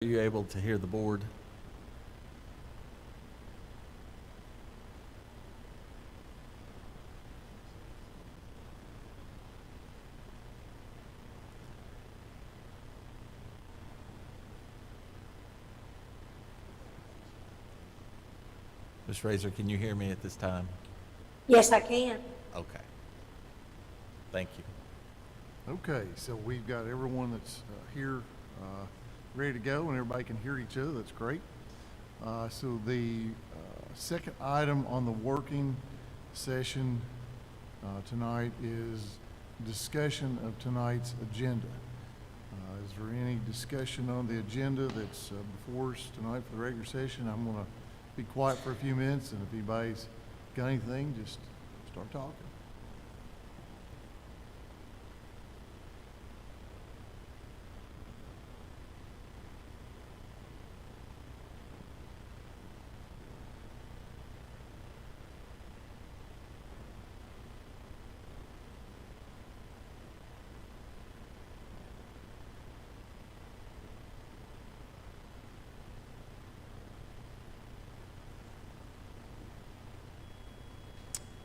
Are you able to hear the board? Ms. Razor, can you hear me at this time? Yes, I can. Okay. Thank you. Okay, so we've got everyone that's here ready to go, and everybody can hear each other. That's great. So the second item on the working session tonight is discussion of tonight's agenda. Is there any discussion on the agenda that's before us tonight for the regular session? I'm going to be quiet for a few minutes, and if anybody's got anything, just start talking.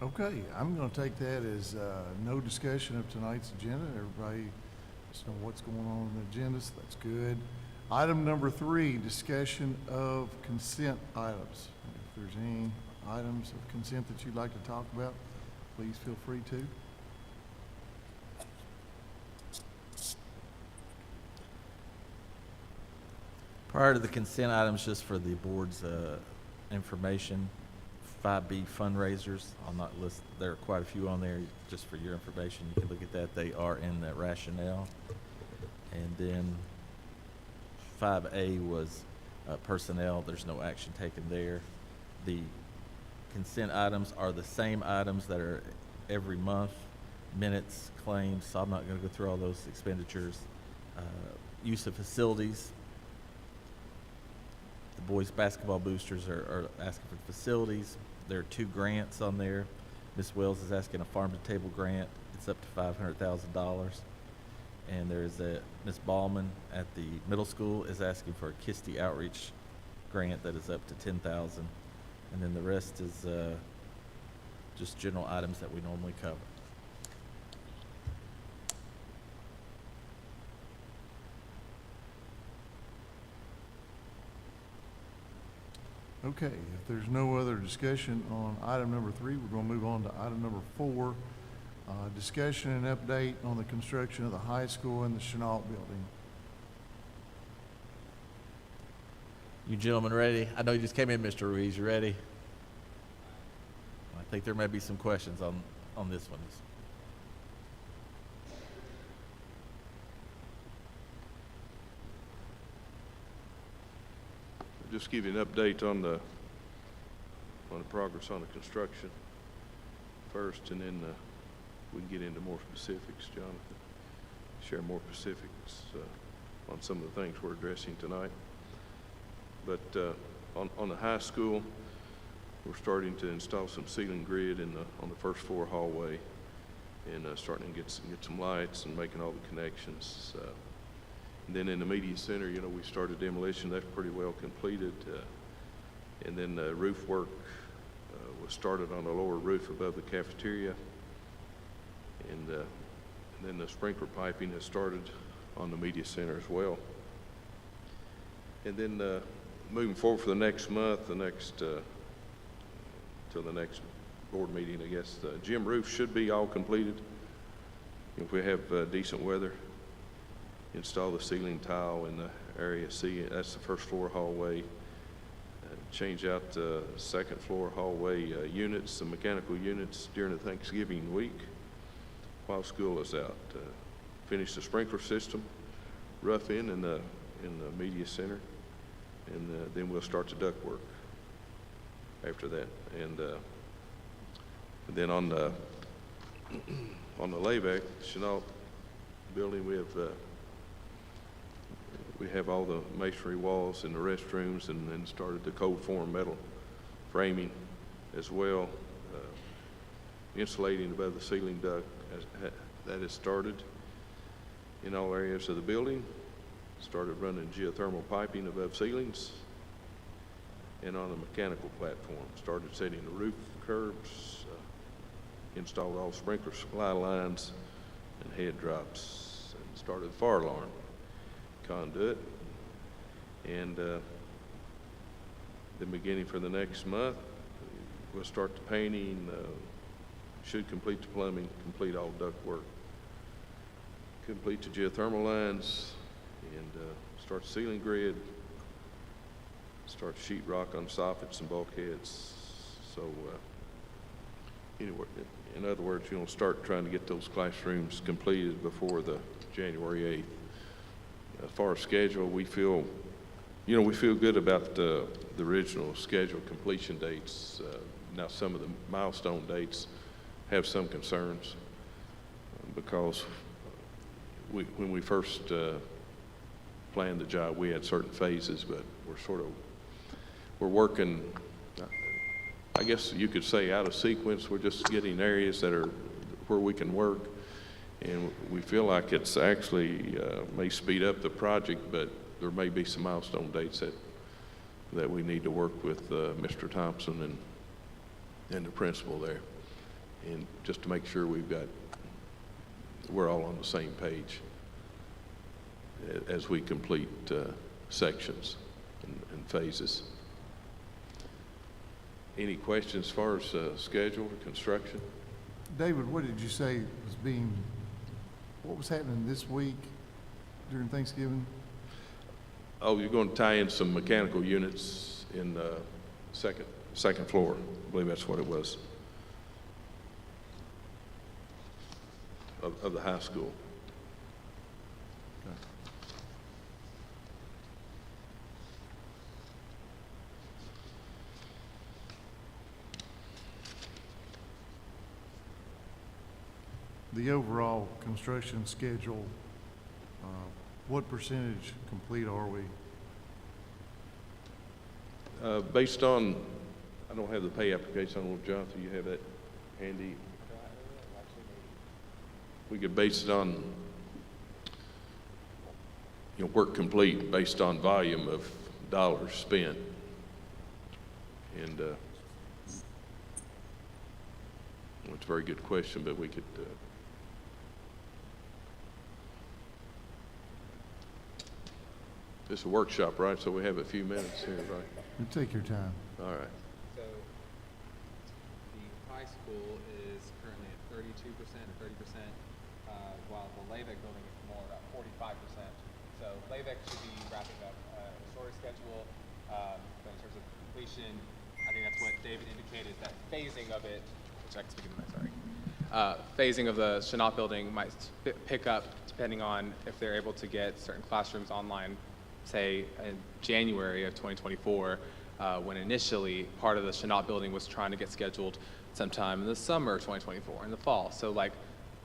Okay, I'm going to take that as no discussion of tonight's agenda. Everybody just know what's going on in the agenda, so that's good. Item number 3, discussion of consent items. If there's any items of consent that you'd like to talk about, please feel free to. Prior to the consent items, just for the board's information, 5B fundraisers, I'll not list, there are quite a few on there, just for your information. You can look at that. They are in the rationale. And then 5A was personnel. There's no action taken there. The consent items are the same items that are every month, minutes, claims, so I'm not going to go through all those expenditures. Use of facilities. The boys basketball boosters are asking for facilities. There are 2 grants on there. Ms. Wells is asking a farm-to-table grant. It's up to $500,000. And there's Ms. Ballman at the middle school is asking for a KISTI outreach grant that is up to $10,000. And then the rest is just general items that we normally cover. Okay, if there's no other discussion on item number 3, we're going to move on to item number 4, discussion and update on the construction of the high school and the Chenault building. You gentlemen ready? I know you just came in, Mr. Ruiz. You ready? I think there may be some questions on this one. Just give you an update on the progress on the construction first, and then we can get into more specifics. Jonathan, share more specifics on some of the things we're addressing tonight. But on the high school, we're starting to install some ceiling grid on the first floor hallway, and starting to get some lights and making all the connections. And then in the media center, we started demolition. That's pretty well completed. And then the roof work was started on the lower roof above the cafeteria. And then the sprinkler piping has started on the media center as well. And then moving forward for the next month, till the next board meeting, I guess, the gym roof should be all completed. If we have decent weather, install the ceiling tile in the area C. That's the first floor hallway. Change out the second floor hallway units, the mechanical units during the Thanksgiving week while school is out. Finish the sprinkler system, rough in the media center, and then we'll start the duct work after that. And then on the layback Chenault building, we have all the masonry walls in the restrooms, and then started the cold form metal framing as well. Insulating above the ceiling duct that has started in all areas of the building. started running geothermal piping above ceilings and on a mechanical platform. Started setting the roof curbs, installed all sprinkler supply lines and head drops, and started the fire alarm conduit. And then beginning for the next month, we'll start the painting, should complete the plumbing, complete all duct work, complete the geothermal lines, and start the ceiling grid, start sheet rock on soffits and bulkheads. So anyway, in other words, start trying to get those classrooms completed before the January 8th. As far as schedule, we feel good about the original schedule completion dates. Now some of the milestone dates have some concerns because when we first planned the job, we had certain phases, but we're working, I guess you could say, out of sequence. We're just getting areas that are where we can work, and we feel like it's actually may speed up the project, but there may be some milestone dates that we need to work with Mr. Thompson and the principal there, and just to make sure we're all on the same page as we complete sections and phases. Any questions as far as schedule or construction? David, what did you say what was happening this week during Thanksgiving? Oh, you're going to tie in some mechanical units in the second floor. I believe that's what it was, of the high school. The overall construction schedule, what percentage complete are we? Based on, I don't have the pay application. I don't know, Jonathan, you have that handy? We could base it on, work complete based on volume of dollars spent. And it's a very good question, but we could, it's a workshop, right? So we have a few minutes here, right? You take your time. All right. So the high school is currently at 32% or 30%, while the Lavec building is more about 45%. So Lavec should be wrapping up a shorter schedule, but in terms of completion, I think that's what David indicated, that phasing of it, which I can speak in the mic, sorry. Phasing of the Chenault building might pick up depending on if they're able to get certain classrooms online, say in January of 2024, when initially part of the Chenault building was trying to get scheduled sometime in the summer of 2024, in the fall. So like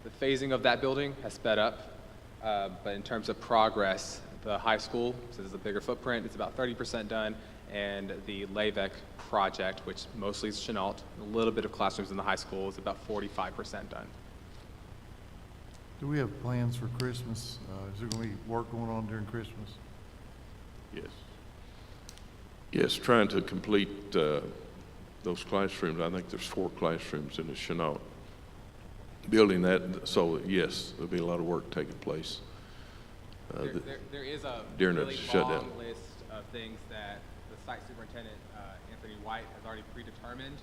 the phasing of that building has sped up, but in terms of progress, the high school, since it's a bigger footprint, it's about 30% done, and the Lavec project, which mostly is Chenault, a little bit of classrooms in the high school, is about 45% done. Do we have plans for Christmas? Is there going to be work going on during Christmas? Yes. Yes, trying to complete those classrooms. I think there's 4 classrooms in the Chenault building that. So yes, there'll be a lot of work taking place. There is a during the really shutdown. long list of things that the site superintendent, Anthony White, has already predetermined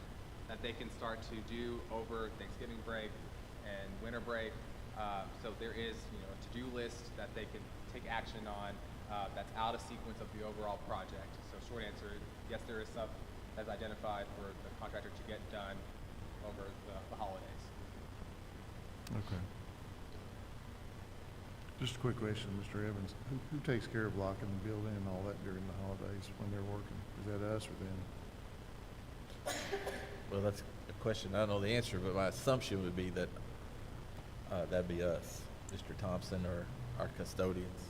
that they can start to do over Thanksgiving break and winter break. So there is, a to-do list that they can take action on that's out of sequence of the overall project. So short answer, yes, there is stuff that's identified for the contractor to get done over the holidays. Okay. Just a quick question, Mr. Evans. Who takes care of locking the building and all that during the holidays when they're working? Is that us or them? Well, that's a question I don't know the answer, but my assumption would be that that'd be us, Mr. Thompson or our custodians.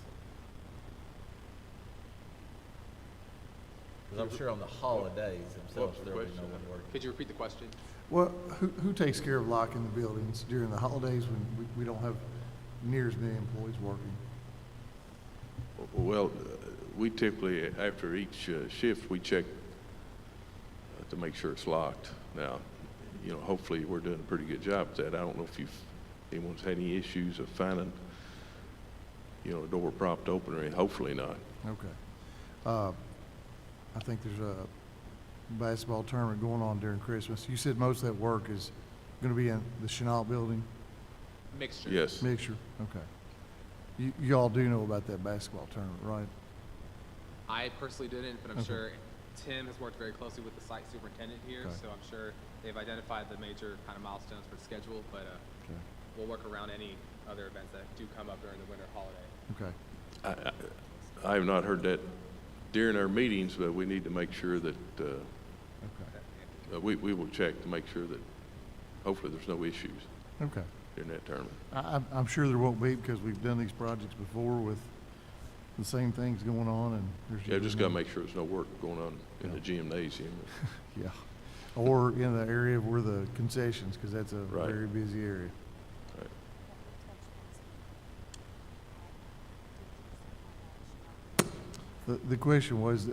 Because I'm sure on the holidays themselves, What's the there'll be no question? one working. Could you repeat the question? Well, who takes care of locking the buildings during the holidays when we don't have near as many employees working? Well, we typically, after each shift, we check to make sure it's locked. Now, you know, hopefully we're doing a pretty good job at that. I don't know if anyone's had any issues of finding, you know, a door propped open or anything. Hopefully not. Okay. I think there's a basketball tournament going on during Christmas. You said most of that work is going to be in the Chenault building? Mixture. Yes. Mixture, okay. You all do know about that basketball tournament, right? I personally didn't, but I'm Okay. sure Tim has worked very closely with the site superintendent here, Okay. so I'm sure they've identified the major kind of milestones for the schedule, but Okay. we'll work around any other events that do come up during the winter holiday. Okay. I have not heard that during our meetings, but we need to make sure that, Okay. we will check to make sure that hopefully there's no issues Okay. during that tournament. I'm sure there won't be because we've done these projects before with the same things going on and there's. Yeah, just usually gotta no- make sure there's no work going on in the gymnasium. Yeah. Or in the area where the concessions, because that's a Right. very busy area. Right. The question was,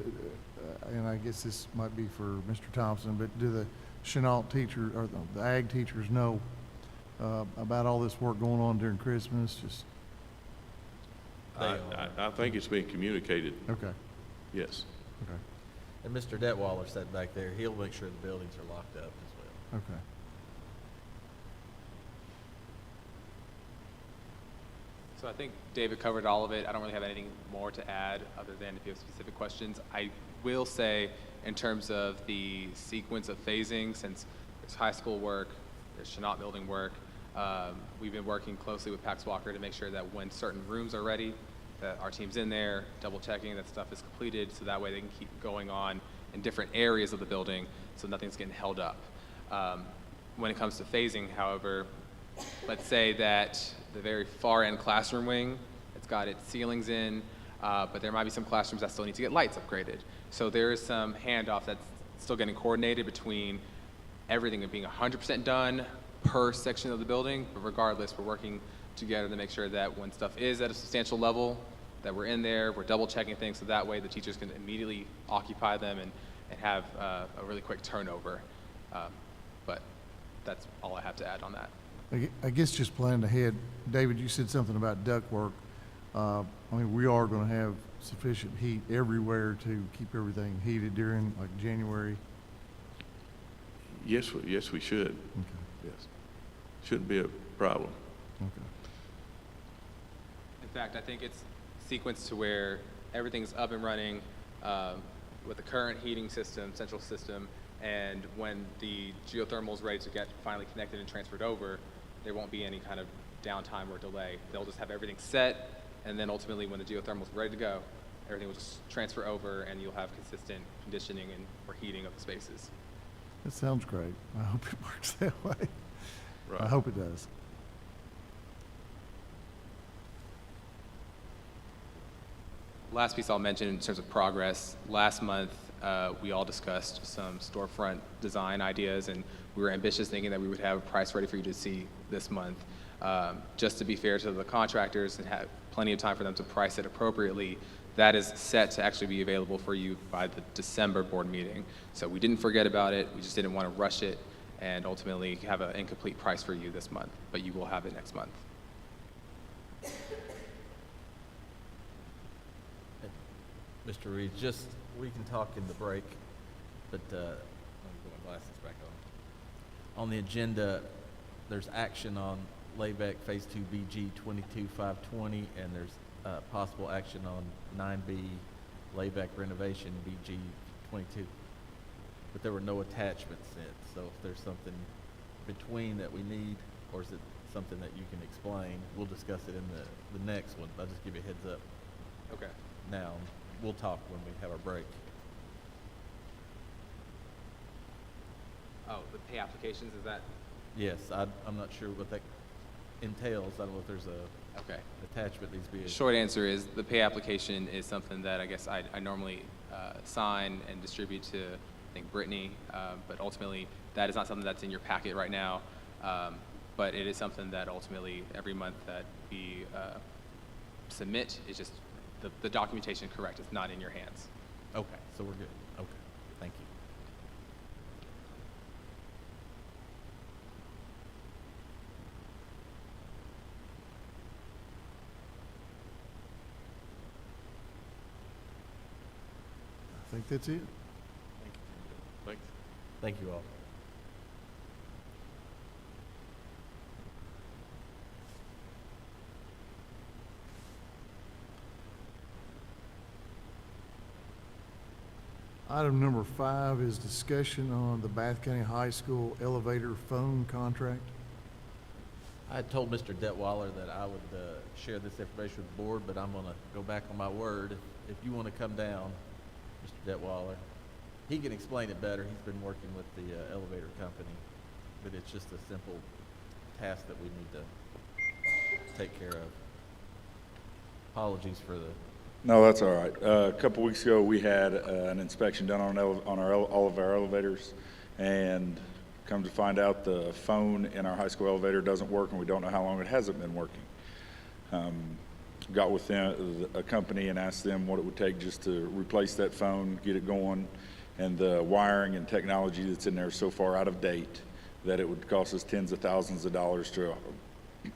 and I guess this might be for Mr. Thompson, but do the Chenault teacher, or the ag teachers know about all this work going on during Christmas? Just, I think it's being communicated, okay, yes. okay, And Mr. Detweiler sat back there. He'll make sure the buildings are locked up as well. okay. So I think David covered all of it. I don't really have anything more to add other than if you have specific questions. I will say in terms of the sequence of phasing, since there's high school work, there's Chenault building work, we've been working closely with Pax Walker to make sure that when certain rooms are ready, that our team's in there, double checking that stuff is completed, so that way they can keep going on in different areas of the building, so nothing's getting held up. When it comes to phasing, however, let's say that the very far end classroom wing, it's got its ceilings in, but there might be some classrooms that still need to get lights upgraded. So there is some handoff that's still getting coordinated between everything being 100% done per section of the building, but regardless, we're working together to make sure that when stuff is at a substantial level, that we're in there, we're double checking things, so that way the teachers can immediately occupy them and have a really quick turnover. But that's all I have to add on that. I guess just planning ahead, David, you said something about ductwork. I mean, we are going to have sufficient heat everywhere to keep everything heated during like January. Yes, we should, Okay, yes. Shouldn't be a problem. okay. In fact, I think it's sequenced to where everything's up and running with the current heating system, central system, and when the geothermal is ready to get finally connected and transferred over, there won't be any kind of downtime or delay. They'll just have everything set, and then ultimately when the geothermal is ready to go, everything will just transfer over and you'll have consistent conditioning and or heating of the spaces. That sounds great. I hope it works that way. I Right. hope it does. Last piece I'll mention in terms of progress, last month we all discussed some storefront design ideas and we were ambitious thinking that we would have a price ready for you to see this month. Just to be fair to the contractors and have plenty of time for them to price it appropriately, that is set to actually be available for you by the December board meeting. So we didn't forget about it, we just didn't want to rush it and ultimately have an incomplete price for you this month, but you will have it next month. Mr. Reed, just, we can talk in the break, but, let me put my glasses back on. On the agenda, there's action on layback Phase 2 BG 22-520, and there's, possible action on 9B layback renovation BG 22. But there were no attachments sent, so if there's something between that we need, or is it something that you can explain, we'll discuss it in the next one. I'll just give you a heads up Okay. now. We'll talk when we have our break. Oh, the pay applications, is that, Yes, I'm not sure what that entails. I don't know if there's a okay. attachment needs to be. Short answer is the pay application is something that I guess I normally sign and distribute to, I think, Brittany, but ultimately that is not something that's in your packet right now. But it is something that ultimately every month that we submit is just the documentation correct. It's not in your hands. Okay, so we're good. Okay, thank you. I think that's it. Thanks. Thank you all. Item number 5 is discussion on the Bath County High School elevator phone contract. I had told Mr. Detweiler that I would share this information with the board, but I'm going to go back on my word. If you want to come down, Mr. Detweiler, he can explain it better. He's been working with the elevator company, but it's just a simple task that we need to take care of. Apologies for the, No, that's all right. A couple weeks ago, we had an inspection done on all of our elevators, and come to find out the phone in our high school elevator doesn't work, and we don't know how long it hasn't been working. Got with a company and asked them what it would take just to replace that phone, get it going, and the wiring and technology that's in there is so far out of date that it would cost us tens of thousands of dollars to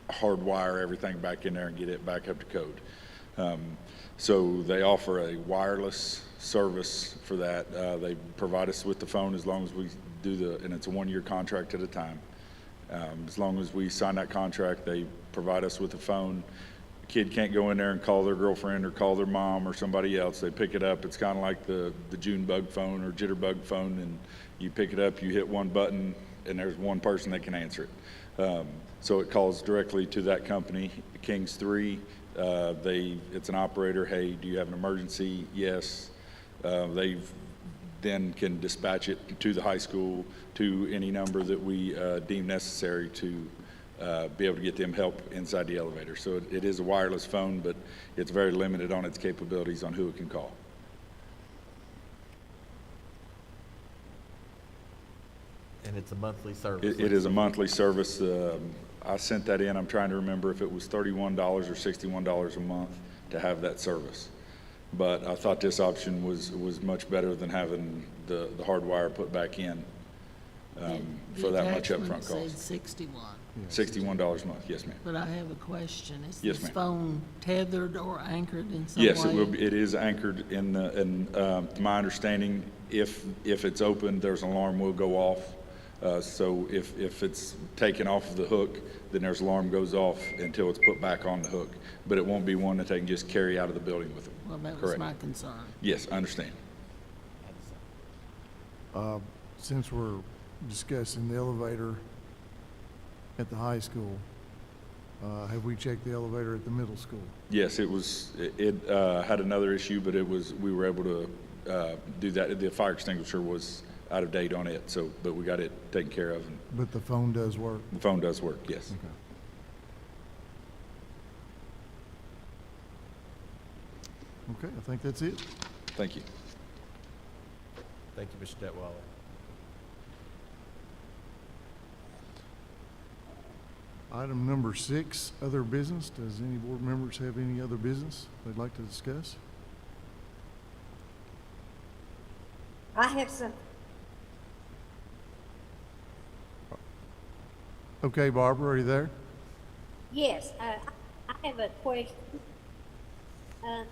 hardwire everything back in there and get it back up to code. So they offer a wireless service for that. They provide us with the phone as long as we do and it's a 1-year contract at a time. As long as we sign that contract, they provide us with the phone. The kid can't go in there and call their girlfriend or call their mom or somebody else. They pick it up. It's kind of like the Junebug phone or Jitterbug phone, and you pick it up, you hit one button, and there's one person that can answer it. So it calls directly to that company, Kings 3. It's an operator. Hey, do you have an emergency? Yes. They then can dispatch it to the high school, to any number that we deem necessary to be able to get them help inside the elevator. So it is a wireless phone, but it's very limited on its capabilities on who it can call. and it's a monthly service. It is a monthly service. I sent that in. I'm trying to remember if it was $31 or $61 a month to have that service. But I thought this option was much better than having the hardwire put back in for that much upfront The attachment cost. said 61, $61 a month, yes, ma'am. but I have a question. Is Yes, this ma'am. phone tethered or anchored in some way? Yes, it will be, it is anchored to my understanding, if it's open, there's an alarm will go off. So if it's taken off of the hook, then there's alarm goes off until it's put back on the hook. But it won't be one that they can just carry out of the building with them. Well, that was Correct. my concern. Yes, I understand. Since we're discussing the elevator at the high school, have we checked the elevator at the middle school? Yes, it had another issue, but we were able to do that. The fire extinguisher was out of date on it, but we got it taken care of, and But the phone does work? the phone does work, yes. Okay. Okay, I think that's it. Thank you. Thank you, Mr. Detweiler. Item number 6, other business. Does any board members have any other business they'd like to discuss? I have some, Okay, Barbara, are you there? yes, I have a question.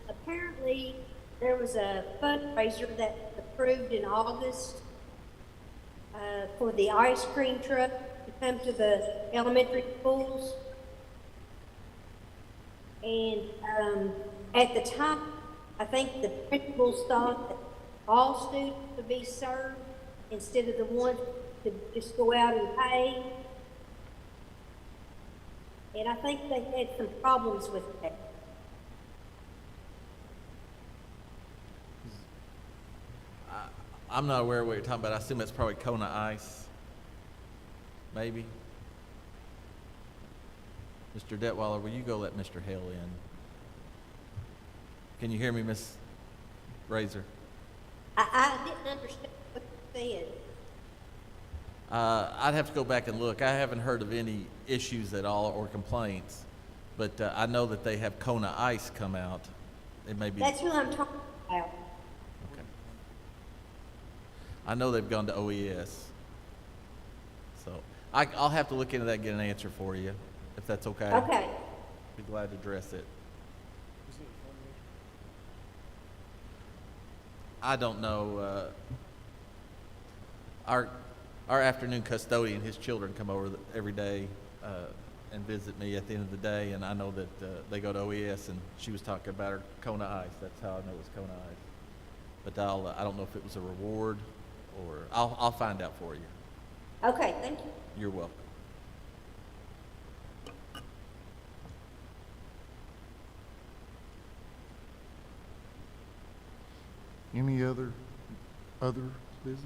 Apparently, there was a fundraiser that approved in August for the ice cream truck to come to the elementary schools. And at the time, I think the principals thought that all students would be served instead of the ones to just go out and pay. And I think they had some problems with that. I'm not aware of what you're talking about. I assume it's probably Kona Ice, maybe. Mr. Detweiler, will you go let Mr. Hale in? Can you hear me, Miss Razor? I didn't understand what you said. I'd have to go back and look. I haven't heard of any issues at all or complaints, but I know that they have Kona Ice come out It may be. That's who I'm talking about. Okay. I know they've gone to OES. So I'll have to look into that and get an answer for you, if that's okay. Okay, Be glad to address it. I don't know. Our afternoon custodian, his children come over every day and visit me at the end of the day, and I know that they go to OES, and she was talking about her Kona Ice. That's how I know it was Kona Ice. But I don't know if it was a reward, or I'll find out for you. okay, thank you. You're welcome. Any other business?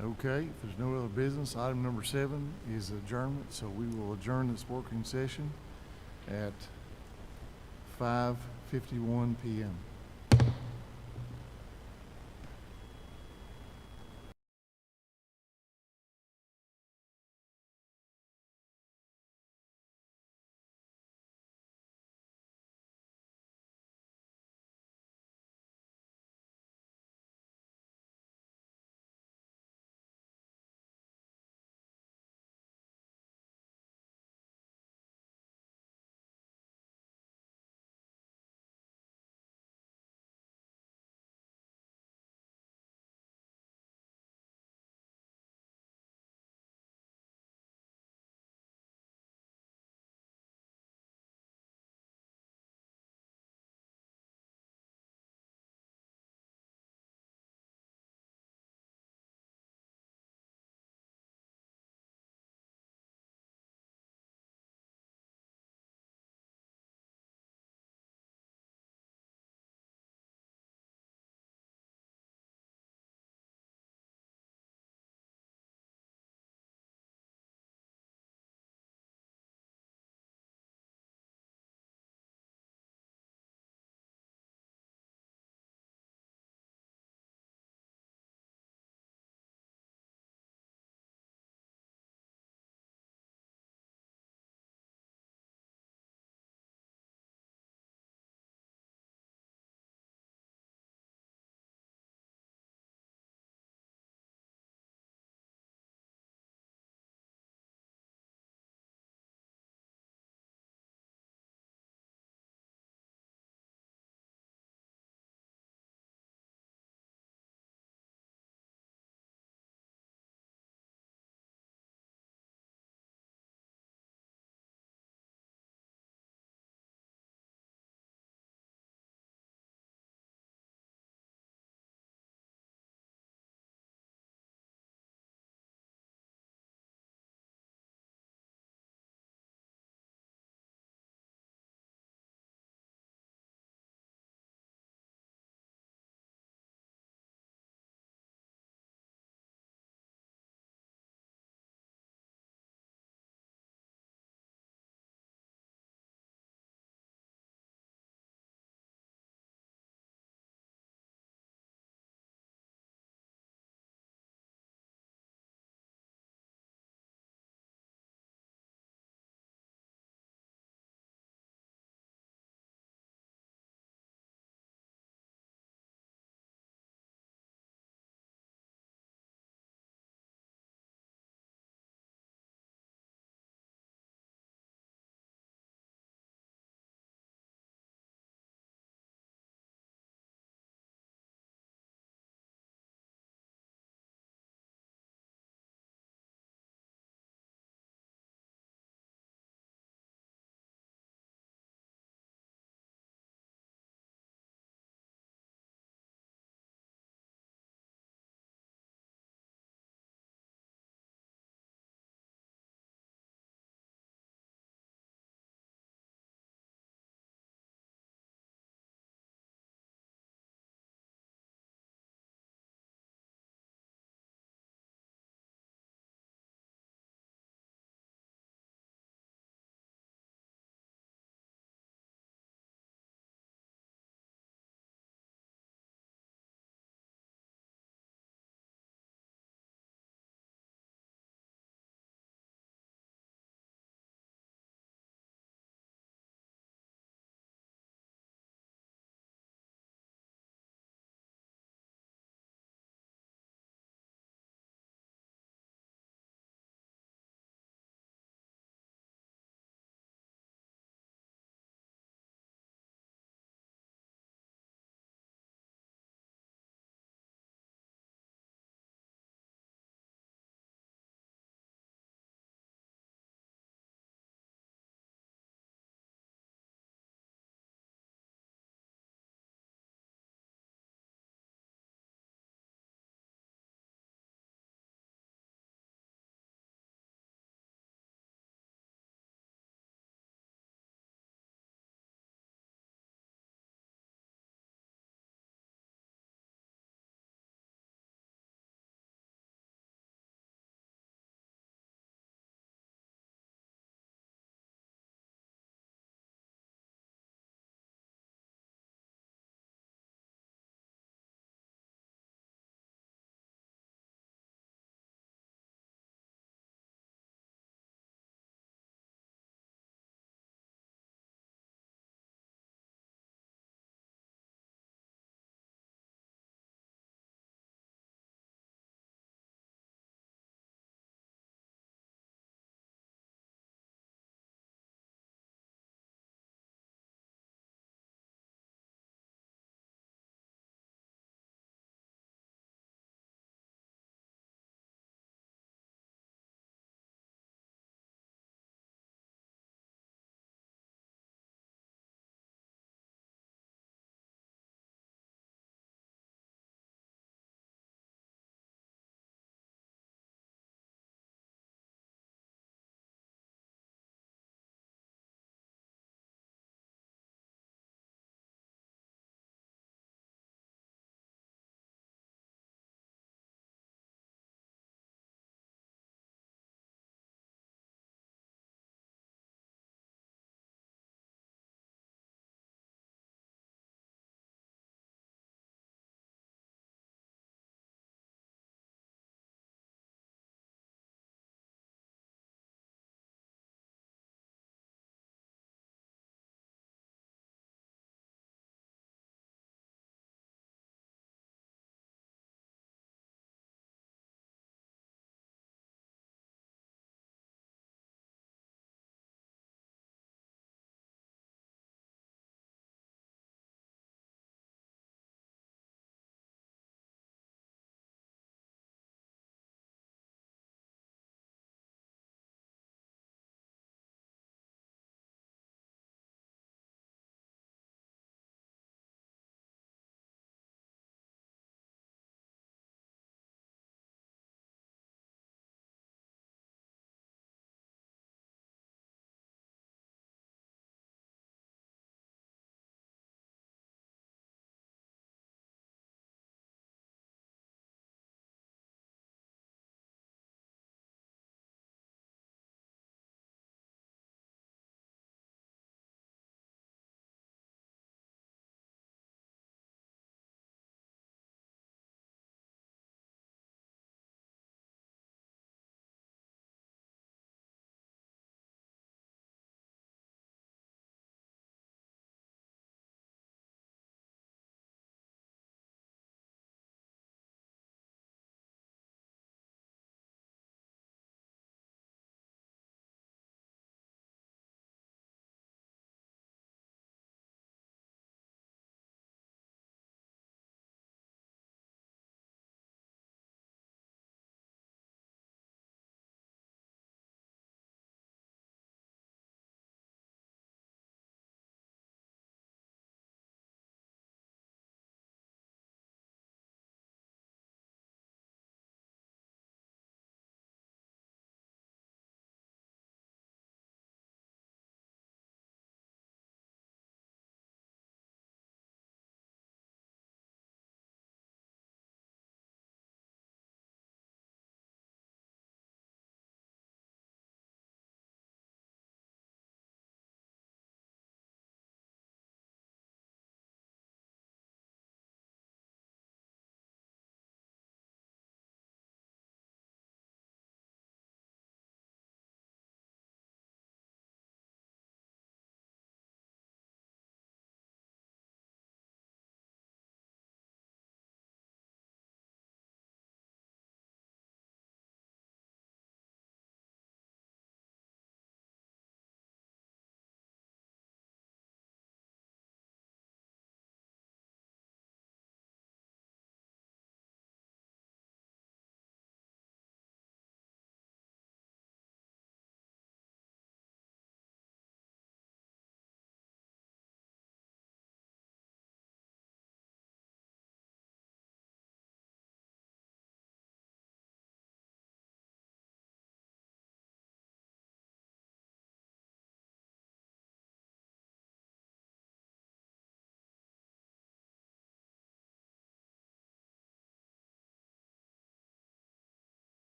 Okay, if there's no other business, item number 7 is adjournment, so we will adjourn this working session at 5:51 PM.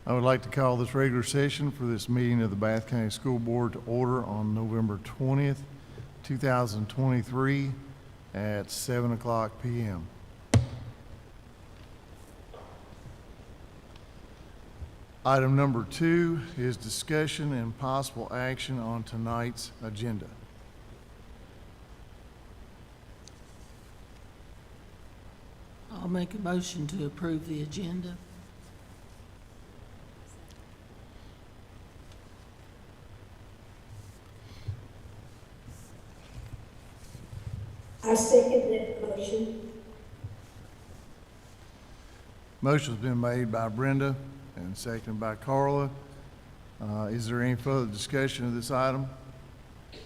I would like to call this regular session for this meeting of the Bath County School Board to order on November 20th, 2023 at 7 o'clock p.m. Item number 2 is discussion and possible action on tonight's agenda. I'll make a motion to approve the agenda. I second that motion. Motion's been made by Brenda and seconded by Carla. Is there any further discussion of this item? If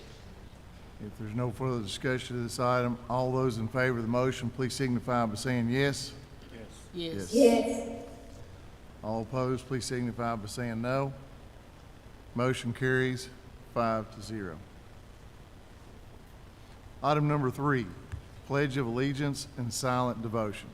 there's no further discussion of this item, all those in favor of the motion, please signify by saying yes. Yes. Yes. All opposed, please signify by saying no. Motion carries 5-0. Item number 3, Pledge of Allegiance and Silent Devotion.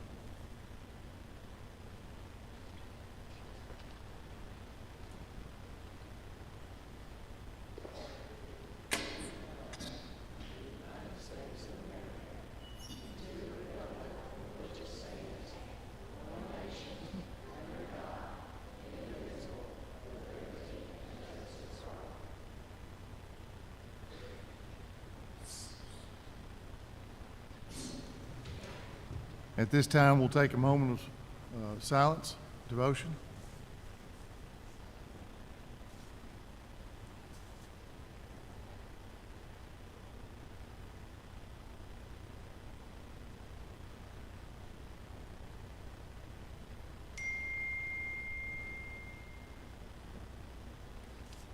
At this time, we'll take a moment of silence, devotion.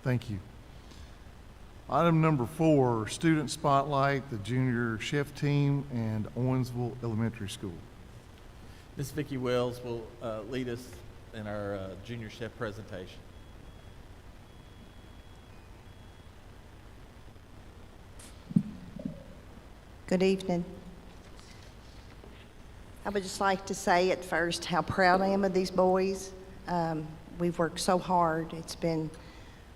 Thank you. Item number 4, Student Spotlight, the Junior Chef Team and Owensville Elementary School. Ms. Vicki Wells will lead us in our junior chef presentation. Good evening. I would just like to say at first how proud I am of these boys. We've worked so hard. It's been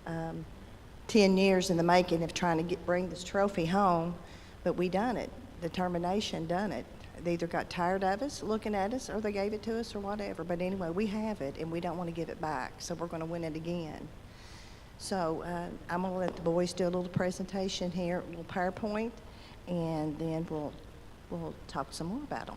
10 years in the making of trying to bring this trophy home, but we done it. Determination done it. They either got tired of us looking at us or they gave it to us or whatever. But anyway, we have it and we don't want to give it back, so we're going to win it again. So I'm going to let the boys do a little presentation here, a little PowerPoint, and then we'll talk some more about them.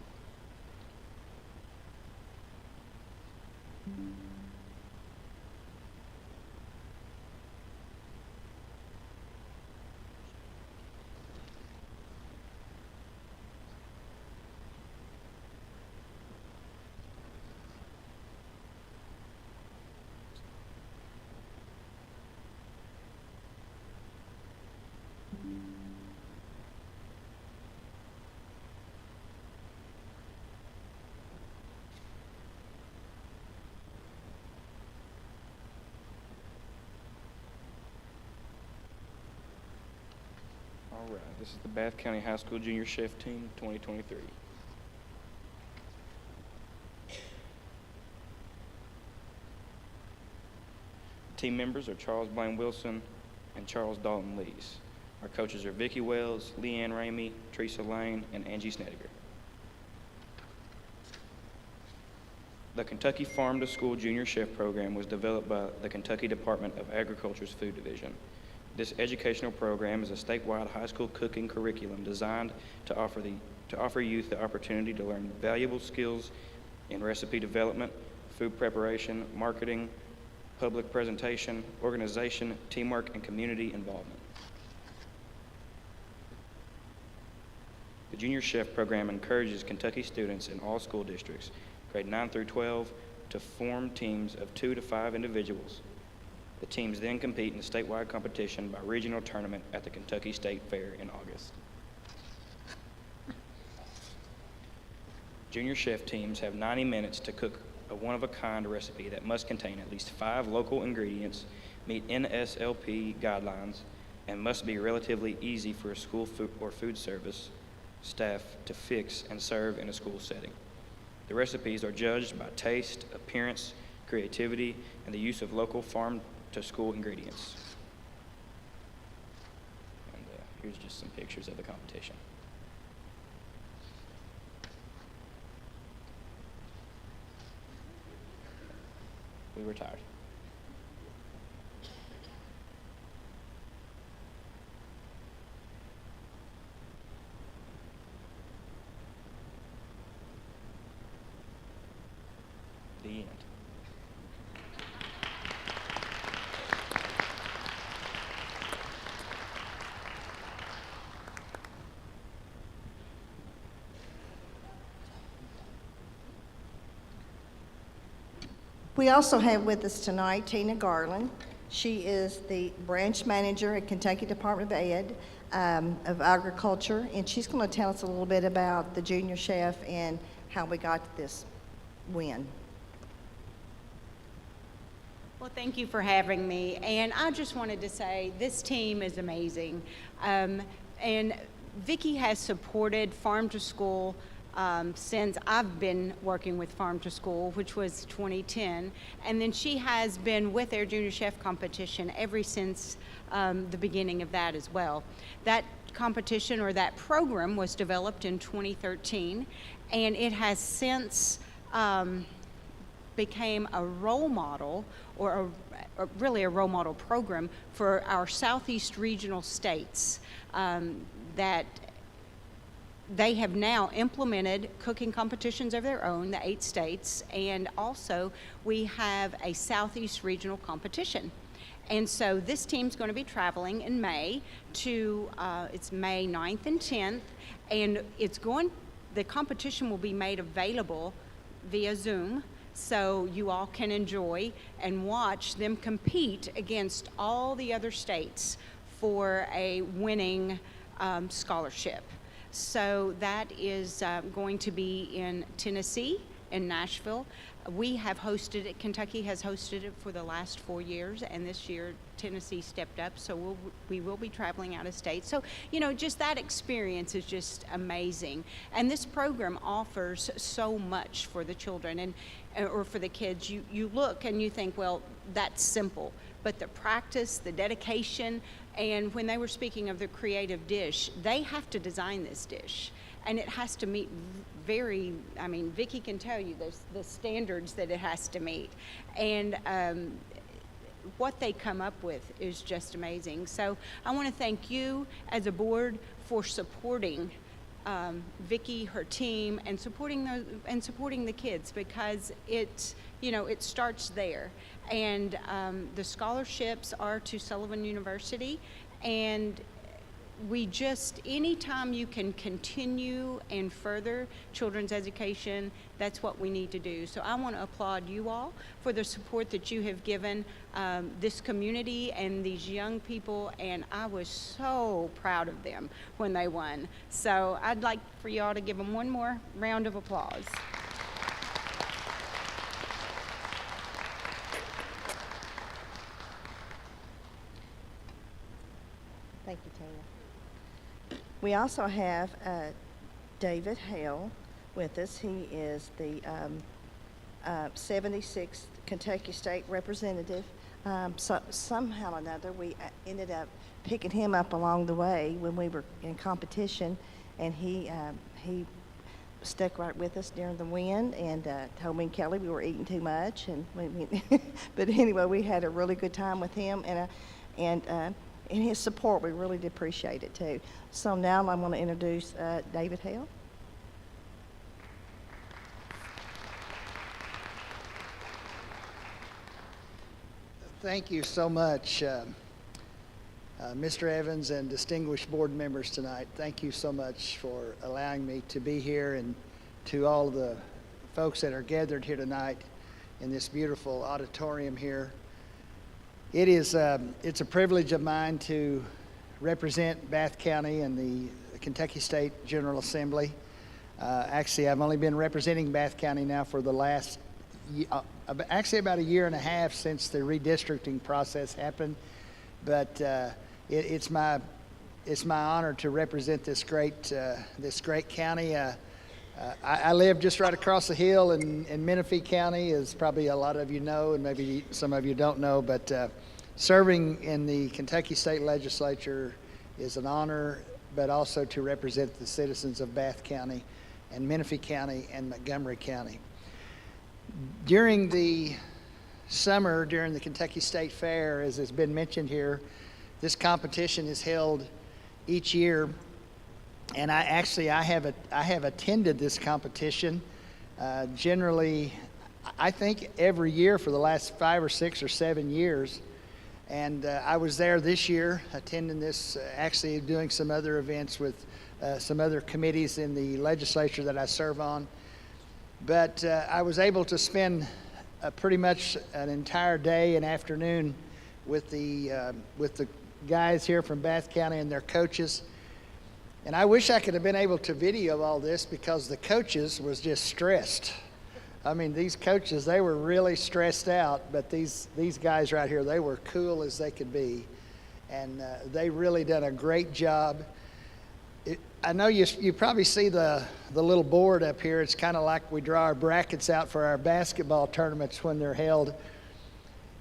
All right, this is the Bath County High School Junior Chef Team 2023. Team members are Charles Blaine Wilson and Charles Dalton Lees. Our coaches are Vicki Wells, Leanne Ramey, Teresa Lane, and Angie Snediger. The Kentucky Farm to School Junior Chef Program was developed by the Kentucky Department of Agriculture's Food Division. This educational program is a statewide high school cooking curriculum designed to offer youth the opportunity to learn valuable skills in recipe development, food preparation, marketing, public presentation, organization, teamwork, and community involvement. The Junior Chef program encourages Kentucky students in all school districts, grade 9 through 12, to form teams of 2 to 5 individuals. The teams then compete in a statewide competition by regional tournament at the Kentucky State Fair in August. Junior Chef teams have 90 minutes to cook a one-of-a-kind recipe that must contain at least 5 local ingredients, meet NSLP guidelines, and must be relatively easy for a school or food service staff to fix and serve in a school setting. The recipes are judged by taste, appearance, creativity, and the use of local farm-to-school ingredients. And here's just some pictures of the competition. We were tired. The end. We also have with us tonight Tina Garland. She is the branch manager at Kentucky Department of Ed of Agriculture, and she's going to tell us a little bit about the junior chef and how we got this win. Well, thank you for having me. And I just wanted to say this team is amazing. And Vicki has supported Farm to School since I've been working with Farm to School, which was 2010. And then she has been with their Junior Chef competition ever since the beginning of that as well. That competition or that program was developed in 2013, and it has since became a role model or really a role model program for our Southeast regional states that they have now implemented cooking competitions of their own, the 8 states, and also we have a Southeast regional competition. And so this team's going to be traveling in May to, it's May 9th and 10th, and the competition will be made available via Zoom, so you all can enjoy and watch them compete against all the other states for a winning scholarship. So that is going to be in Tennessee, in Nashville. We have hosted it, Kentucky has hosted it for the last 4 years, and this year Tennessee stepped up, so we will be traveling out of state. So, you know, just that experience is just amazing. And this program offers so much for the children or for the kids. You look and you think, well, that's simple. But the practice, the dedication, and when they were speaking of the creative dish, they have to design this dish. And it has to meet Vicki can tell you the standards that it has to meet. And what they come up with is just amazing. So I want to thank you as a board for supporting Vicki, her team, and supporting the kids, because it starts there. And the scholarships are to Sullivan University, and anytime you can continue and further children's education, that's what we need to do. So I want to applaud you all for the support that you have given this community and these young people, and I was so proud of them when they won. So I'd like for you all to give them one more round of applause. Thank you, Tina. We also have David Hale with us. He is the 76th Kentucky State Representative. Somehow or another, we ended up picking him up along the way when we were in competition, and he stuck right with us during the win and told me and Kelly we were eating too much. But anyway, we had a really good time with him, and his support, we really did appreciate it too. So now I'm going to introduce David Hale. Thank you so much, Mr. Evans and distinguished board members tonight. Thank you so much for allowing me to be here, and to all of the folks that are gathered here tonight in this beautiful auditorium here. It's a privilege of mine to represent Bath County in the Kentucky State General Assembly. Actually, I've only been representing Bath County now for the last, actually about a year and a half since the redistricting process happened. But it's my honor to represent this great county. I live just right across the hill in Menifee County, as probably a lot of you know, and maybe some of you don't know, but serving in the Kentucky State Legislature is an honor, but also to represent the citizens of Bath County and Menifee County and Montgomery County. During the summer, during the Kentucky State Fair, as has been mentioned here, this competition is held each year. And I have attended this competition generally, I think every year for the last 5 or 6 or 7 years. And I was there this year attending this, actually doing some other events with some other committees in the legislature that I serve on. But I was able to spend pretty much an entire day and afternoon with the guys here from Bath County and their coaches. And I wish I could have been able to video all this, because the coaches was just stressed. I mean, these coaches, they were really stressed out, but these guys right here, they were cool as they could be. And they really done a great job. I know you probably see the little board up here. It's kind of like we draw our brackets out for our basketball tournaments when they're held.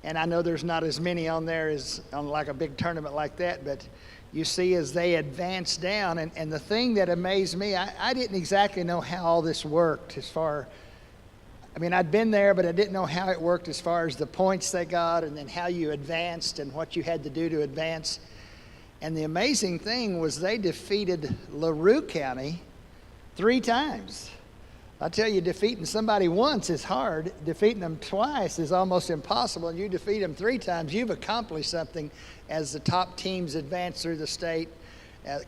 And I know there's not as many on there as on like a big tournament like that, but you see as they advance down, and the thing that amazed me, I didn't exactly know how all this worked I'd been there, but I didn't know how it worked as far as the points they got and then how you advanced and what you had to do to advance. And the amazing thing was they defeated LaRue County 3 times. I tell you, defeating somebody once is hard. Defeating them twice is almost impossible. And you defeat them 3 times, you've accomplished something as the top teams advance through the state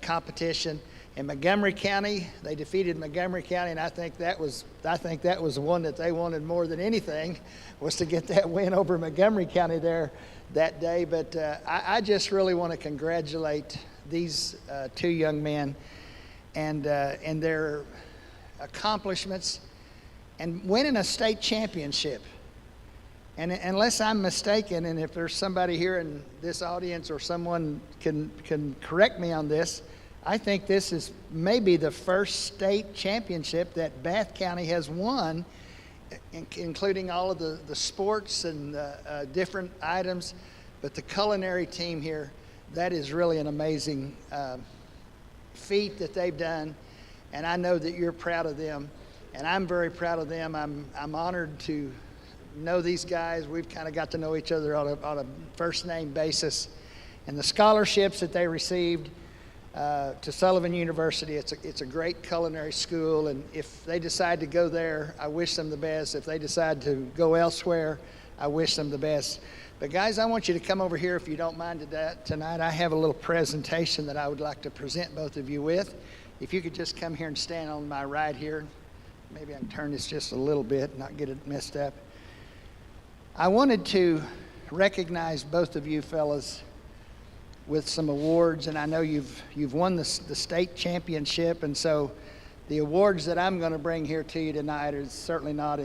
competition. In Montgomery County, they defeated Montgomery County, and I think that was the one that they wanted more than anything, was to get that win over Montgomery County there that day. But I just really want to congratulate these 2 young men and their accomplishments and winning a state championship. And unless I'm mistaken, and if there's somebody here in this audience or someone can correct me on this, I think this is maybe the first state championship that Bath County has won, including all of the sports and different items. But the culinary team here, that is really an amazing feat that they've done. And I know that you're proud of them, and I'm very proud of them. I'm honored to know these guys. We've kind of got to know each other on a first name basis. And the scholarships that they received to Sullivan University, it's a great culinary school, and if they decide to go there, I wish them the best. If they decide to go elsewhere, I wish them the best. But guys, I want you to come over here if you don't mind tonight. I have a little presentation that I would like to present both of you with. If you could just come here and stand on my right here. Maybe I can turn this just a little bit and not get it messed up. I wanted to recognize both of you fellas with some awards, and I know you've won the state championship, and so the awards that I'm going to bring here to you tonight is certainly not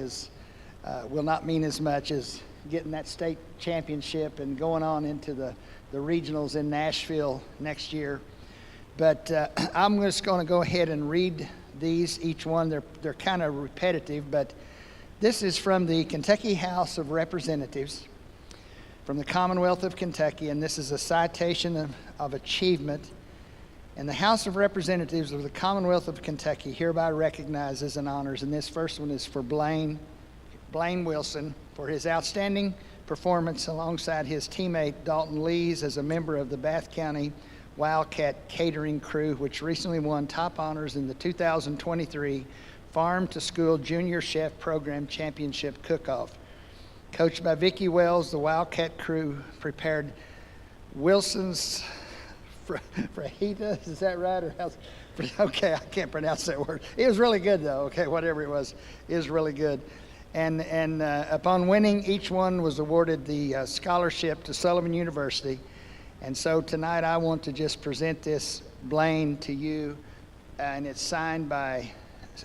will not mean as much as getting that state championship and going on into the regionals in Nashville next year. But I'm just going to go ahead and read these, each one. They're kind of repetitive, but this is from the Kentucky House of Representatives from the Commonwealth of Kentucky, and this is a citation of achievement. And the House of Representatives of the Commonwealth of Kentucky hereby recognizes and honors, and this first one is for Blaine Wilson for his outstanding performance alongside his teammate Dalton Lees as a member of the Bath County Wildcat Catering Crew, which recently won top honors in the 2023 Farm to School Junior Chef Program Championship Cook-Off. Coached by Vicki Wells, the Wildcat crew prepared Wilson's fajita, is that right? Or how's, okay, I can't pronounce that word. It was really good though, okay, whatever it was really good. And upon winning, each one was awarded the scholarship to Sullivan University. And so tonight I want to just present this, Blaine, to you, and it's signed by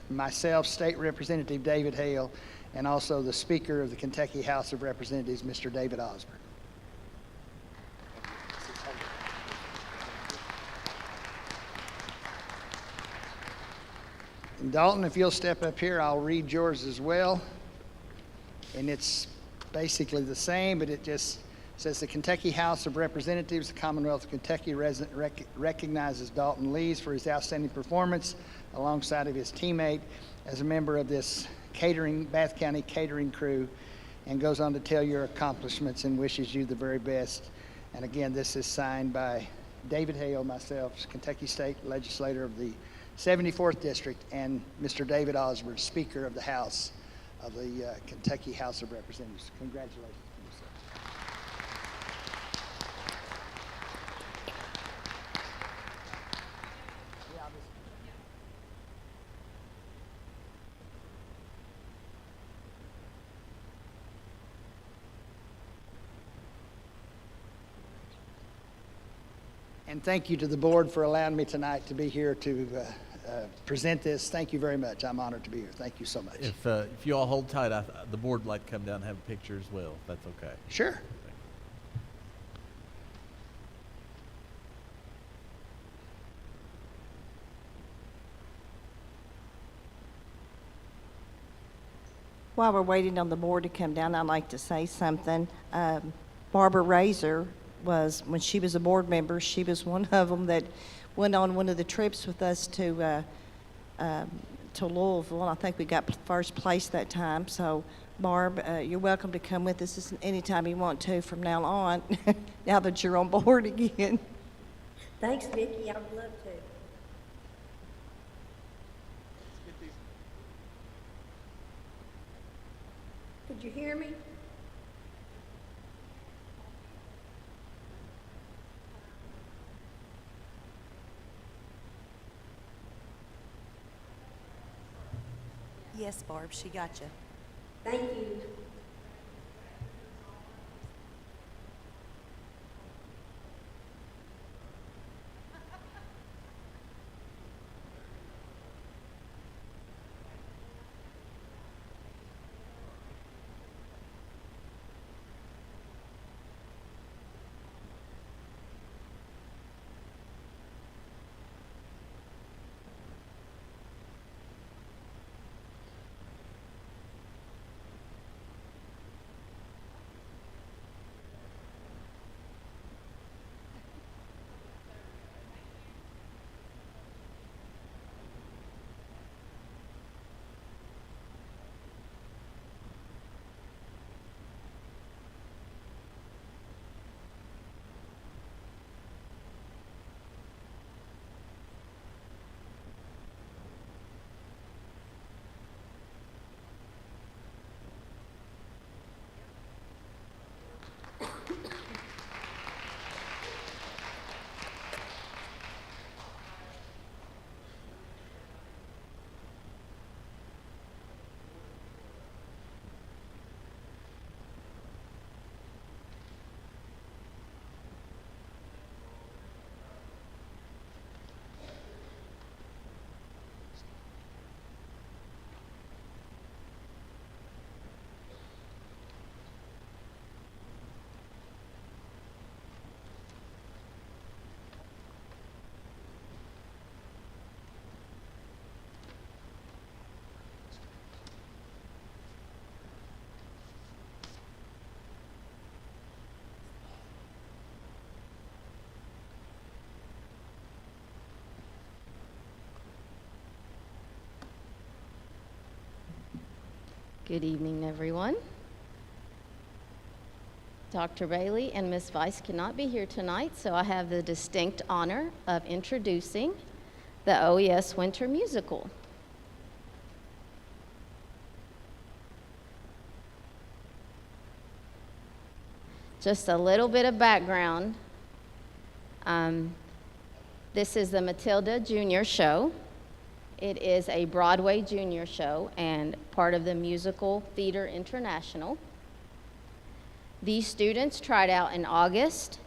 myself, State Representative David Hale, and also the Speaker of the Kentucky House of Representatives, Mr. David Osborne. Dalton, if you'll step up here, I'll read yours as well. And it's basically the same, but it just says the Kentucky House of Representatives, the Commonwealth of Kentucky recognizes Dalton Lees for his outstanding performance alongside of his teammate as a member of this Bath County catering crew, and goes on to tell your accomplishments and wishes you the very best. And again, this is signed by David Hale, myself, Kentucky State Legislator of the 74th District, and Mr. David Osborne, Speaker of the House of the Kentucky House of Representatives. Congratulations to you, sir. And thank you to the board for allowing me tonight to be here to present this. Thank you very much. I'm honored to be here. Thank you so much. If you all hold tight, the board would like to come down and have a picture as well, if that's okay. Sure. While we're waiting on the board to come down, I'd like to say something. Barbara Razor was, when she was a board member, she was one of them that went on one of the trips with us to Louisville, and I think we got first place that time. So, Barb, you're welcome to come with us anytime you want to from now on, now that you're on board again. Thanks, Vicki. I would love to. Could you hear me? Yes, Barb, she got you. Thank you. Good evening, everyone. Dr. Bailey and Ms. Weiss cannot be here tonight, so I have the distinct honor of introducing the OES Winter Musical. Just a little bit of background. This is the Matilda Junior Show. It is a Broadway junior show and part of the Musical Theater International. These students tried out in August,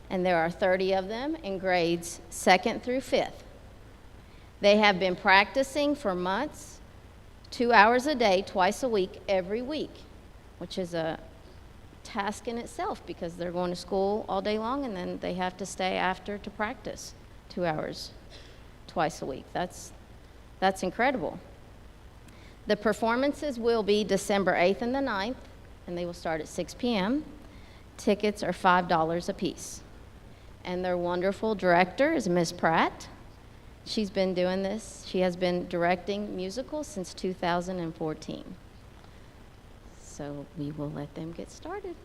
and there are 30 of them in grades 2nd through 5th. They have been practicing for months, 2 hours a day, twice a week, every week, which is a task in itself because they're going to school all day long and then they have to stay after to practice 2 hours twice a week. That's incredible. The performances will be December 8th and the 9th, and they will start at 6 p.m. Tickets are $5 apiece. And their wonderful director is Miss Pratt. She's been doing this. She has been directing musicals since 2014. So we will let them get started.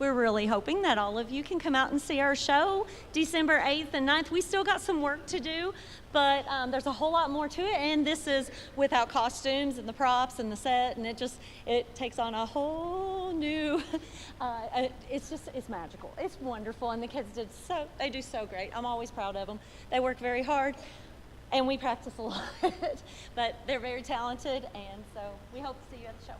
we're really hoping that all of you can come out and see our show December 8th and 9th. We still got some work to do, but there's a whole lot more to it, and this is without costumes and the props and the set, and it takes on a whole new, it's magical. It's wonderful, and the kids they do so great. I'm always proud of them. They work very hard, and we practice a lot, but they're very talented, and so we hope to see you at the show.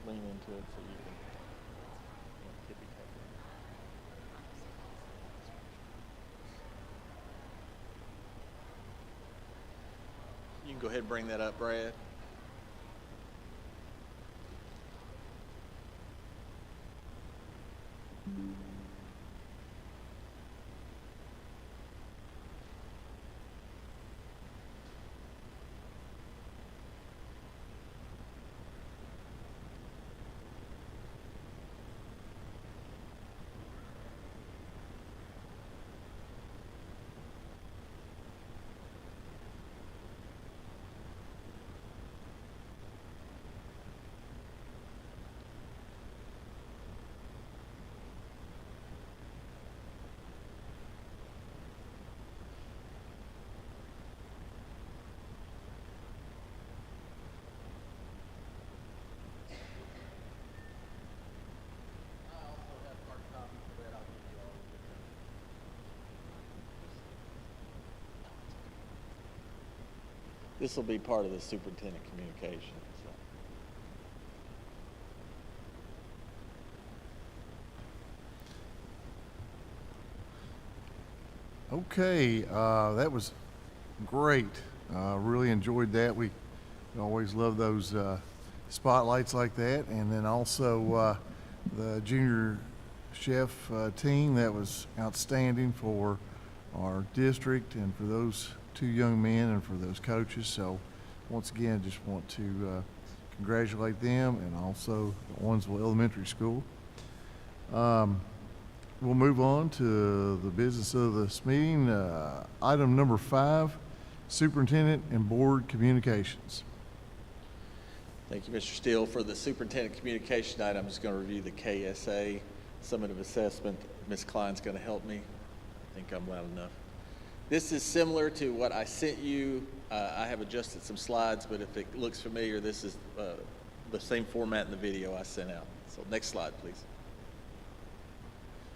Lean into it so you can tippy tap it. You can go ahead and bring that up, Brad. This will be part of the superintendent communication. Okay, that was great. Really enjoyed that. We always love those spotlights like that. And then also the junior chef team, that was outstanding for our district and for those two young men and for those coaches. So once again, just want to congratulate them and also the Owensville Elementary School. We'll move on to the business of this meeting. Item number 5, Superintendent and Board Communications. Thank you, Mr. Steele. For the superintendent communication item, I'm just going to review the KSA summative assessment. Ms. Klein's going to help me. I think I'm loud enough. This is similar to what I sent you. I have adjusted some slides, but if it looks familiar, this is the same format in the video I sent out. So next slide, please.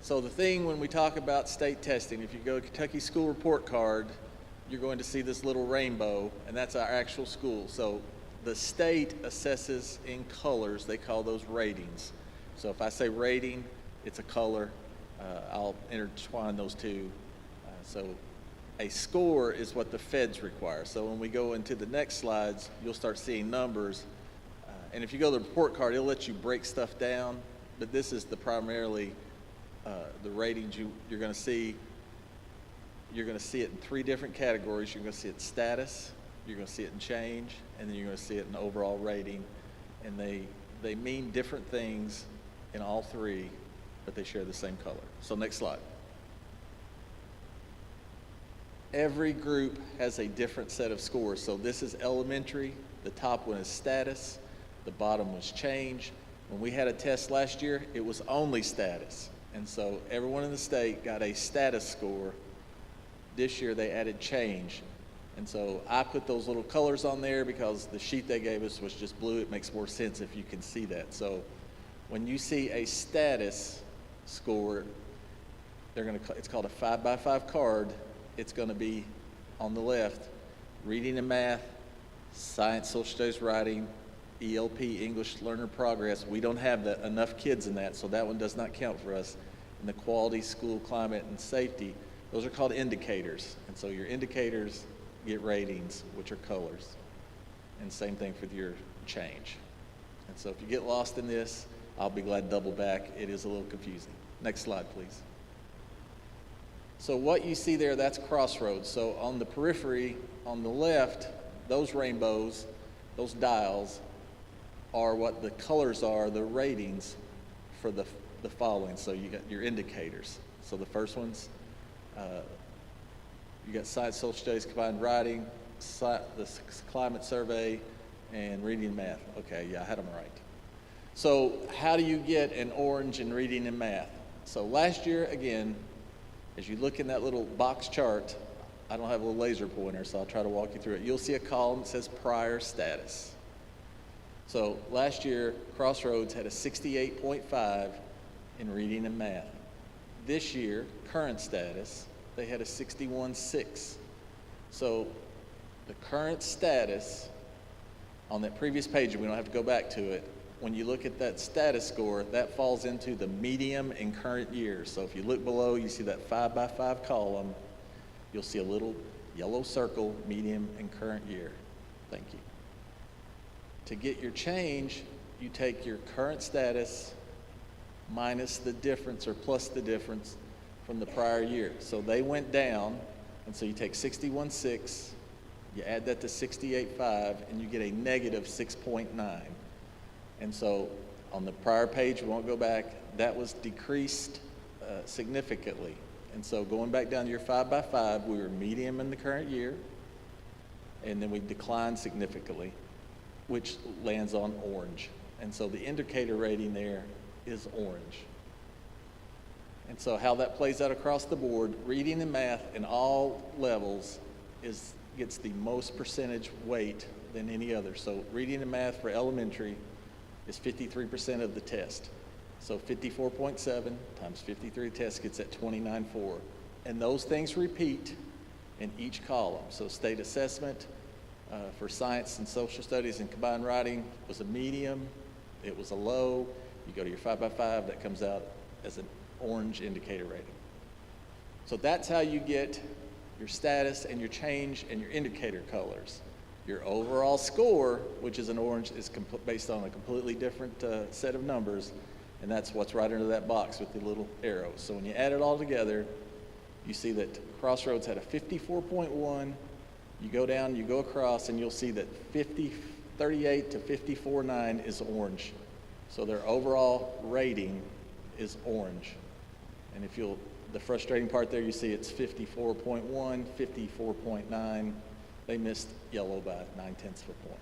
So the thing when we talk about state testing, if you go to Kentucky School Report Card, you're going to see this little rainbow, and that's our actual school. So the state assesses in colors. They call those ratings. So if I say rating, it's a color. I'll intertwine those two. So a score is what the feds require. So when we go into the next slides, you'll start seeing numbers. And if you go to the report card, it'll let you break stuff down. But this is the primarily the ratings you're going to see. You're going to see it in 3 different categories. You're going to see it in status, you're going to see it in change, and then you're going to see it in overall rating. And they mean different things in all 3, but they share the same color. So next slide. Every group has a different set of scores. So this is elementary. The top one is status. The bottom was change. When we had a test last year, it was only status. And so everyone in the state got a status score. This year they added change. And so I put those little colors on there because the sheet they gave us was just blue. It makes more sense if you can see that. So when you see a status score, it's called a 5x5 card. It's going to be on the left, reading and math, science, social studies, writing, ELP, English Learner Progress. We don't have enough kids in that, so that one does not count for us. And the quality, school climate, and safety, those are called indicators. And so your indicators get ratings, which are colors. And same thing for your change. And so if you get lost in this, I'll be glad to double back. It is a little confusing. Next slide, please. So what you see there, that's Crossroads. So on the periphery, on the left, those rainbows, those dials, are what the colors are, the ratings for the following. So you got your indicators. So the first one's, you got science, social studies, combined writing, the climate survey, and reading and math. Okay, yeah, I had them right. So how do you get an orange in reading and math? So last year, again, as you look in that little box chart, I don't have a little laser pointer, so I'll try to walk you through it. You'll see a column that says prior status. So last year, Crossroads had a 68.5 in reading and math. This year, current status, they had a 61.6. So the current status on that previous page, we don't have to go back to it, when you look at that status score, that falls into the medium and current year. So if you look below, you see that 5x5 column, you'll see a little yellow circle, medium and current year. Thank you. To get your change, you take your current status minus the difference or plus the difference from the prior year. So they went down, and so you take 61.6, you add that to 68.5, and you get a negative 6.9. And so on the prior page, we won't go back, that was decreased significantly. And so going back down to your 5x5, we were medium in the current year, and then we declined significantly, which lands on orange. And so the indicator rating there is orange. And so how that plays out across the board, reading and math in all levels gets the most percentage weight than any other. So reading and math for elementary is 53% of the test. So 54.7 times 53 test gets at 29.4. And those things repeat in each column. So state assessment, for science and social studies and combined writing was a medium. It was a low. You go to your 5x5, that comes out as an orange indicator rating. So that's how you get your status and your change and your indicator colors. Your overall score, which is an orange, is based on a completely different set of numbers, and that's what's right under that box with the little arrows. So when you add it all together, you see that Crossroads had a 54.1. You go down, you go across, and you'll see that 38 to 54.9 is orange. So their overall rating is orange. And if you'll, the frustrating part there, you see it's 54.1, 54.9. They missed yellow by 0.9 of a point.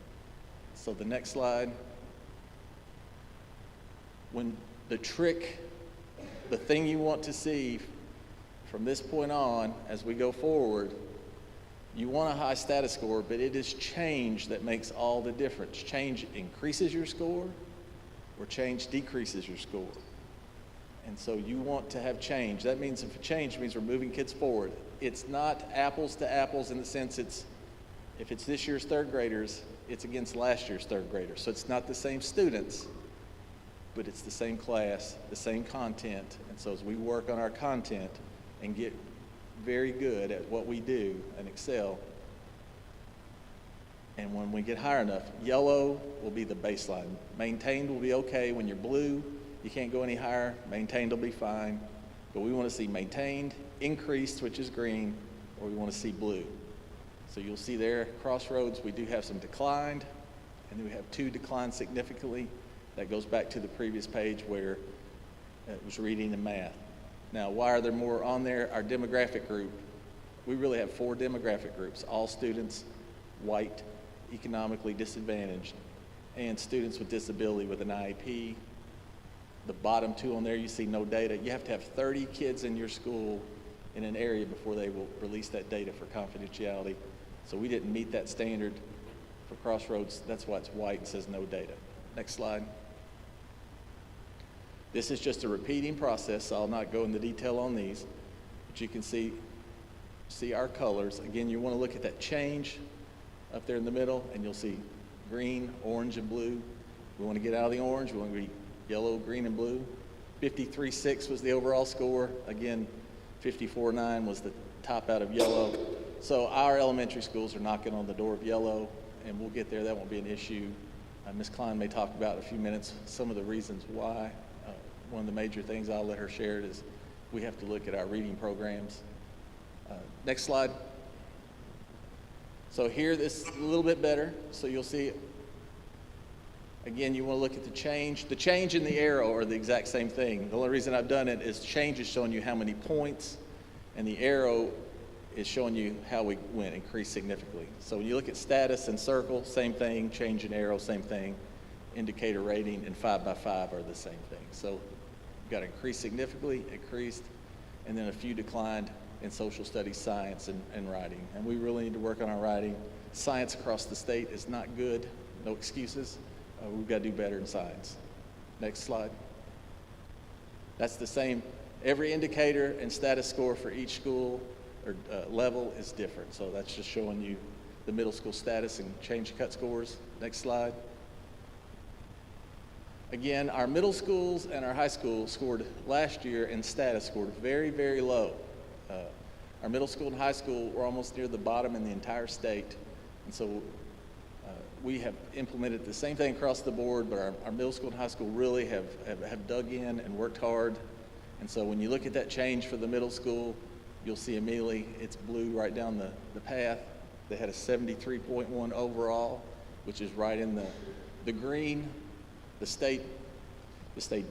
So the next slide. When the trick, the thing you want to see from this point on as we go forward, you want a high status score, but it is change that makes all the difference. Change increases your score, or change decreases your score. And so you want to have change. That means if a change means we're moving kids forward. It's not apples to apples in the sense if it's this year's third graders, it's against last year's third graders. So it's not the same students, but it's the same class, the same content. And so as we work on our content and get very good at what we do and excel, and when we get high enough, yellow will be the baseline. Maintained will be okay. When you're blue, you can't go any higher. Maintained will be fine. But we want to see maintained, increased, which is green, or we want to see blue. So you'll see there, Crossroads, we do have some declined, and then we have 2 declined significantly. That goes back to the previous page where it was reading and math. Now, why are there more on there? Our demographic group, we really have 4 demographic groups: all students, white, economically disadvantaged, and students with disability with an IEP. The bottom 2 on there, you see no data. You have to have 30 kids in your school in an area before they will release that data for confidentiality. So we didn't meet that standard for Crossroads. That's why it's white and says no data. Next slide. This is just a repeating process, so I'll not go into detail on these, but you can see our colors. Again, you want to look at that change up there in the middle, and you'll see green, orange, and blue. We want to get out of the orange. We want to be yellow, green, and blue. 53.6 was the overall score. Again, 54.9 was the top out of yellow. So our elementary schools are knocking on the door of yellow, and we'll get there. That won't be an issue. Ms. Klein may talk about in a few minutes some of the reasons why. One of the major things I'll let her share is we have to look at our reading programs. Next slide. So here, this is a little bit better. So you'll see, again, you want to look at the change. The change and the arrow are the exact same thing. The only reason I've done it is change is showing you how many points, and the arrow is showing you how we went, increased significantly. So when you look at status and circle, same thing. Change and arrow, same thing. Indicator rating and 5x5 are the same thing. So you've got increased significantly, increased, and then a few declined in social studies, science, and writing. And we really need to work on our writing. Science across the state is not good. No excuses. We've got to do better in science. Next slide. That's the same. Every indicator and status score for each school or level is different. So that's just showing you the middle school status and change cut scores. Next slide. Again, our middle schools and our high school scored last year in status scored very, very low. Our middle school and high school were almost near the bottom in the entire state. And so we have implemented the same thing across the board, but our middle school and high school really have dug in and worked hard. And so when you look at that change for the middle school, you'll see immediately it's blue right down the path. They had a 73.1 overall, which is right in the green. The state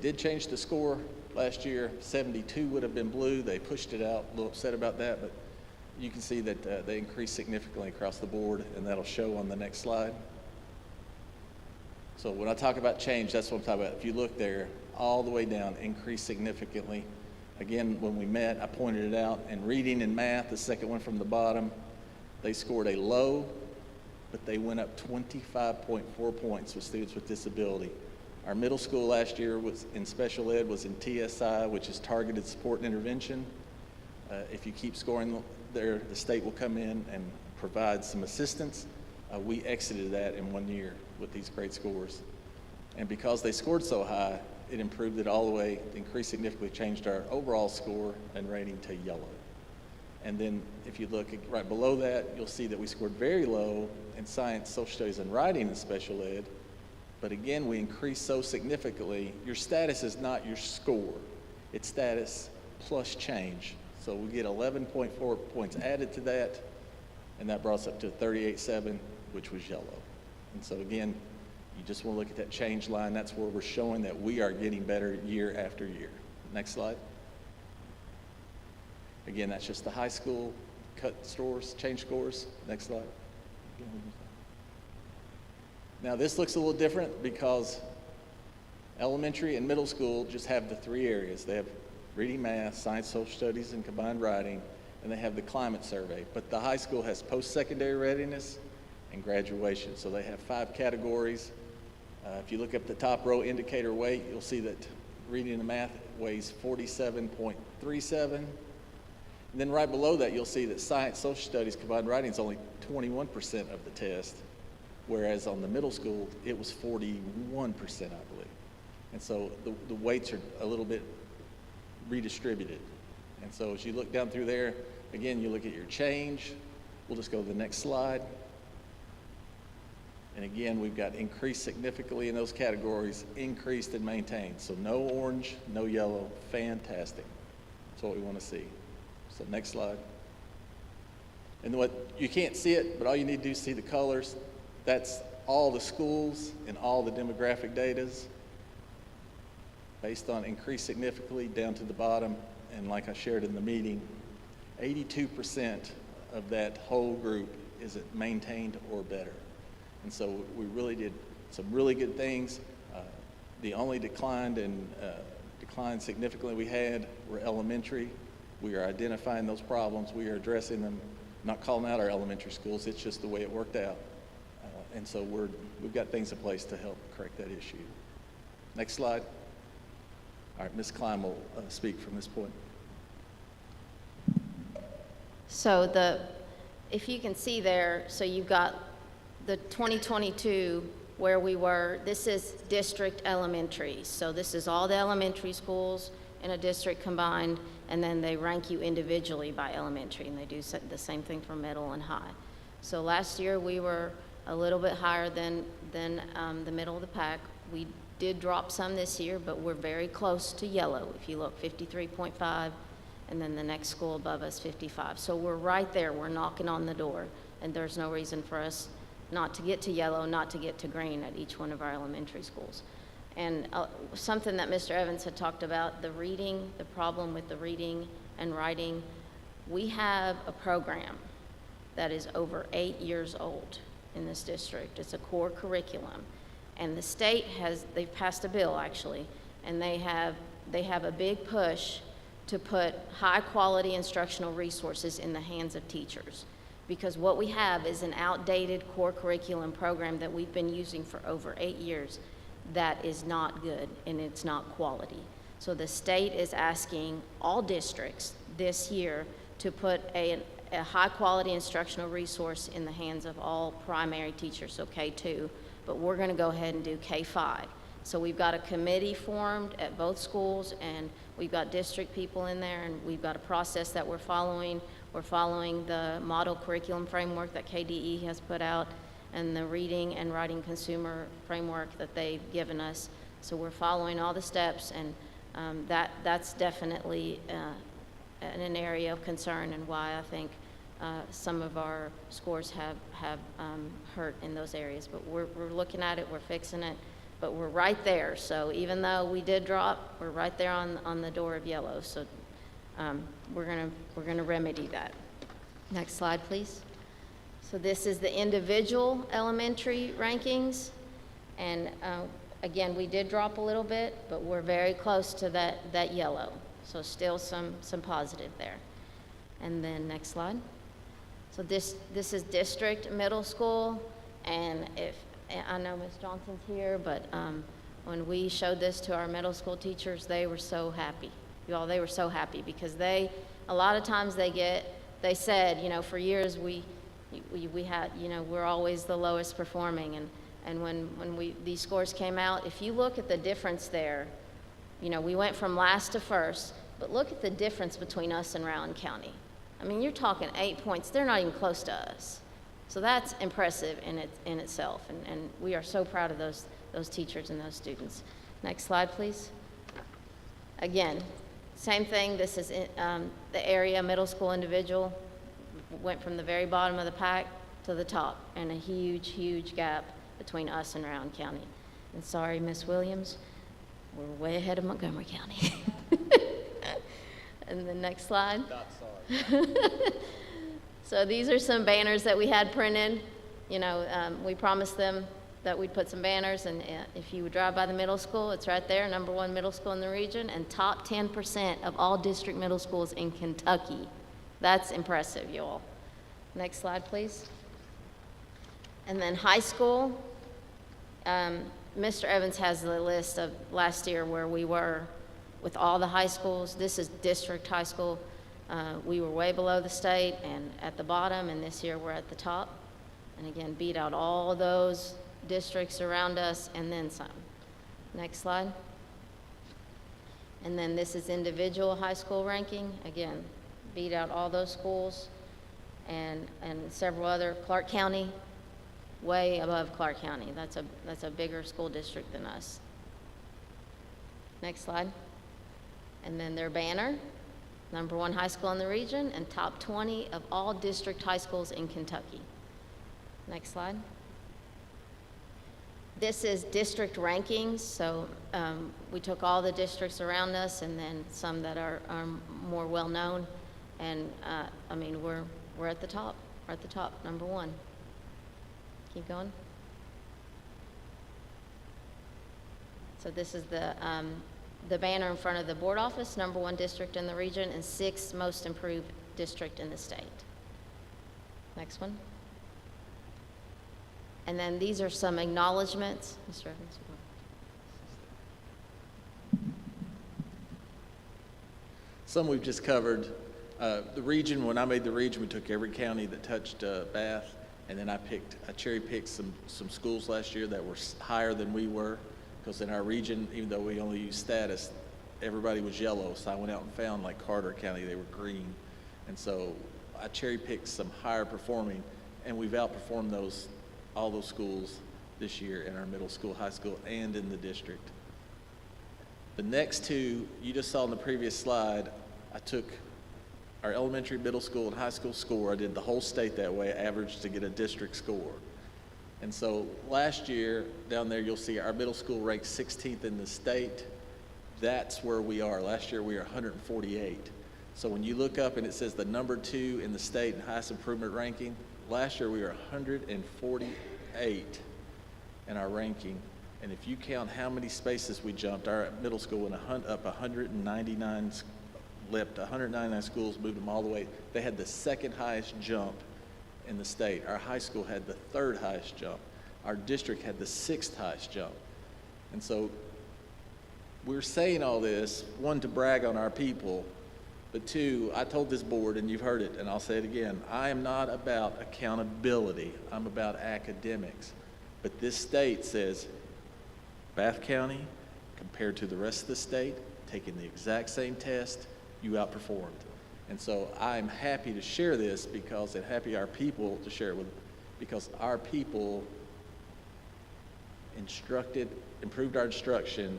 did change the score last year. 72 would have been blue. They pushed it out. A little upset about that, but you can see that they increased significantly across the board, and that'll show on the next slide. So when I talk about change, that's what I'm talking about. If you look there, all the way down, increased significantly. Again, when we met, I pointed it out. And reading and math, the second one from the bottom, they scored a low, but they went up 25.4 points with students with disability. Our middle school last year was in special ed was in TSI, which is targeted support and intervention. If you keep scoring there, the state will come in and provide some assistance. we exited that in 1 year with these great scores. And because they scored so high, it improved it all the way, increased significantly, changed our overall score and rating to yellow. And then if you look right below that, you'll see that we scored very low in science, social studies, and writing in special ed. But again, we increased so significantly. Your status is not your score. It's status plus change. So we get 11.4 points added to that, and that brought us up to 38.7, which was yellow. And so again, you just want to look at that change line. That's where we're showing that we are getting better year after year. Next slide. Again, that's just the high school cut scores, change scores. Next slide. Now this looks a little different because elementary and middle school just have the 3 areas. They have reading, math, science, social studies, and combined writing, and they have the climate survey. But the high school has post-secondary readiness and graduation. So they have 5 categories. If you look up the top row, indicator weight, you'll see that reading and math weighs 47.37. And then right below that, you'll see that science, social studies, combined writing is only 21% of the test, whereas on the middle school, it was 41%, I believe. And so the weights are a little bit redistributed. And so as you look down through there, again, you look at your change. We'll just go to the next slide. And again, we've got increased significantly in those categories, increased and maintained. So no orange, no yellow, fantastic. That's what we want to see. So next slide. And what you can't see it, but all you need to do is see the colors. That's all the schools and all the demographic datas based on increased significantly down to the bottom. And like I shared in the meeting, 82% of that whole group is maintained or better. And so we really did some really good things. The only declined significantly we had were elementary. We are identifying those problems. We are addressing them, not calling out our elementary schools. It's just the way it worked out. And so we've got things in place to help correct that issue. Next slide. All right, Ms. Klein will speak from this point. So if you can see there, so you've got the 2022 where we were. This is district elementary. So this is all the elementary schools in a district combined, and then they rank you individually by elementary, and they do the same thing for middle and high. So last year we were a little bit higher than the middle of the pack. We did drop some this year, but we're very close to yellow. If you look, 53.5, and then the next school above us, 55. So we're right there. We're knocking on the door, and there's no reason for us not to get to yellow, not to get to green at each one of our elementary schools. And something that Mr. Evans had talked about, the reading, the problem with the reading and writing. We have a program that is over 8 years old in this district. It's a core curriculum. And the state they've passed a bill actually, and they have a big push to put high quality instructional resources in the hands of teachers. Because what we have is an outdated core curriculum program that we've been using for over 8 years that is not good and it's not quality. So the state is asking all districts this year to put a high quality instructional resource in the hands of all primary teachers, so K2, but we're gonna go ahead and do K5. So we've got a committee formed at both schools, and we've got district people in there, and we've got a process that we're following. We're following the model curriculum framework that KDE has put out and the reading and writing consumer framework that they've given us. So we're following all the steps, and that's definitely an area of concern and why I think some of our scores have hurt in those areas. But we're looking at it, we're fixing it, but we're right there. So even though we did drop, we're right there on the door of yellow. So we're gonna remedy that. Next slide, please. So this is the individual elementary rankings, and again, we did drop a little bit, but we're very close to that yellow. So still some positive there. And then next slide. So this is district middle school, and I know Ms. Johnson's here, but when we showed this to our middle school teachers, they were so happy. Y'all, they were so happy because a lot of times they said, for years we had, you know, we're always the lowest performing, and when these scores came out, if you look at the difference there, you know, we went from last to first, but look at the difference between us and Rowan County. I mean, you're talking 8 points. They're not even close to us. So that's impressive in itself, and we are so proud of those teachers and those students. Next slide, please. Again, same thing. This is the area middle school individual went from the very bottom of the pack to the top, and a huge, huge gap between us and Rowan County. And sorry, Miss Williams, we're way ahead of Montgomery County. And the next slide. Not sorry. So these are some banners that we had printed. You know, we promised them that we'd put some banners, and if you would drive by the middle school, it's right there, #1 middle school in the region, and top 10% of all district middle schools in Kentucky. That's impressive, you all. Next slide, please. And then high school, Mr. Evans has the list of last year where we were with all the high schools. This is district high school. We were way below the state and at the bottom, and this year we're at the top. And again, beat out all those districts around us and then some. Next slide. And then this is individual high school ranking. Again, beat out all those schools and several other. Clark County, way above Clark County. That's a bigger school district than us. Next slide. And then their banner, #1 high school in the region and top 20 of all district high schools in Kentucky. Next slide. This is district rankings, so we took all the districts around us and then some that are more well-known, and I mean, we're at the top. We're at the top, #1. Keep going. So this is the banner in front of the board office, #1 district in the region and 6th most improved district in the state. Next one. And then these are some acknowledgements. Mr. Evans. Some we've just covered. The region, when I made the region, we took every county that touched Bath, and then I cherry-picked some schools last year that were higher than we were, because in our region, even though we only use status, everybody was yellow, so I went out and found, like Carter County, they were green. And so I cherry-picked some higher performing, and we've outperformed all those schools this year in our middle school, high school, and in the district. The next two, you just saw in the previous slide, I took our elementary, middle school, and high school score. I did the whole state that way, averaged to get a district score. And so last year, down there, you'll see our middle school ranked 16th in the state. That's where we are. Last year, we were 148. So when you look up and it says the #2 in the state in highest improvement ranking, last year we were 148 in our ranking. And if you count how many spaces we jumped, our middle school went up 199, leapt 199 schools, moved them all the way. They had the second highest jump in the state. Our high school had the 3rd highest jump. Our district had the 6th highest jump. And so we're saying all this, one, to brag on our people, but two, I told this board, and you've heard it, and I'll say it again, I am not about accountability. I'm about academics. But this state says Bath County, compared to the rest of the state, taking the exact same test, you outperformed. And so I'm happy to share this because, and happy our people to share it with, because our people improved our instruction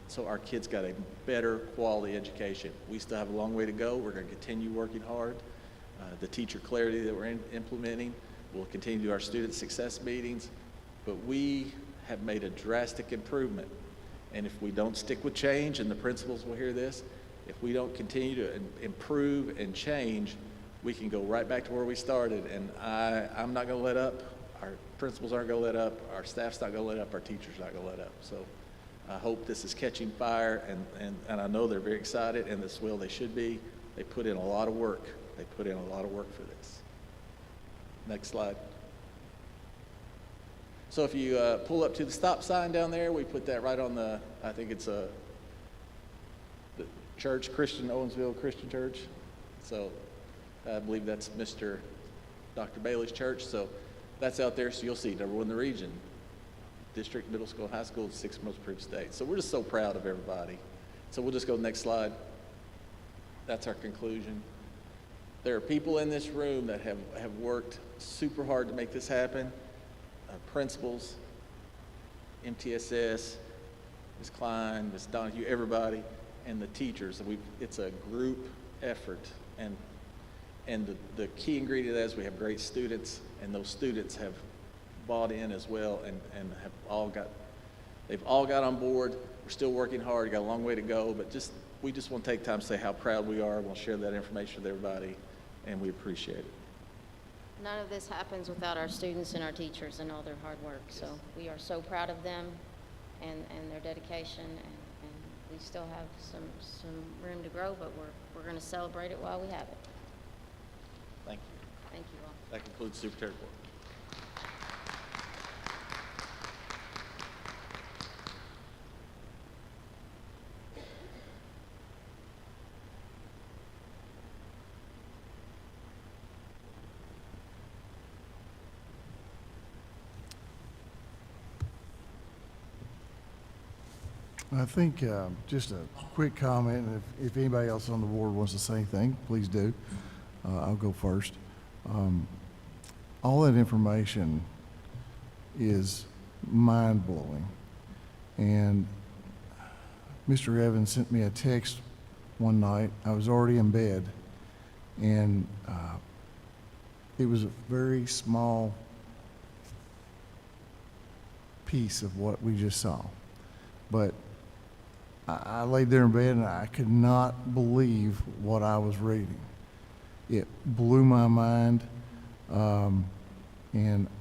so our kids got a better quality education. We still have a long way to go. We're going to continue working hard. The teacher clarity that we're implementing, we'll continue to do our student success meetings, but we have made a drastic improvement. And if we don't stick with change, and the principals will hear this, if we don't continue to improve and change, we can go right back to where we started. And I'm not going to let up. Our principals aren't going to let up. Our staff's not going to let up. Our teachers not going to let up. So I hope this is catching fire, and I know they're very excited, and this will. They should be. They put in a lot of work. They put in a lot of work for this. Next slide. So if you pull up to the stop sign down there, we put that right on the, I think it's the church, Owensville Christian Church. So I believe that's Mr. Dr. Bailey's church, so that's out there, so you'll see number one in the region. District, middle school, high school, 6th most approved state. So we're just so proud of everybody. So we'll just go to the next slide. That's our conclusion. There are people in this room that have worked super hard to make this happen. Principals, MTSS, Ms. Klein, Ms. Donahue, everybody, and the teachers. It's a group effort, and the key ingredient is we have great students, and those students have bought in as well, and they've all got on board. We're still working hard, got a long way to go, but we just want to take time to say how proud we are. We'll share that information with everybody, and we appreciate it. None of this happens without our students and our teachers and all their hard work. So we are so proud of them and their dedication, and we still have some room to grow, but we're going to celebrate it while we have it. Thank you. Thank you all. That concludes Superintendent report. I think just a quick comment, and if anybody else on the board wants to say anything, please do. I'll go first. All that information is mind-blowing. And Mr. Evans sent me a text one night. I was already in bed, and it was a very small piece of what we just saw. But I laid there in bed and I could not believe what I was reading. It blew my mind, and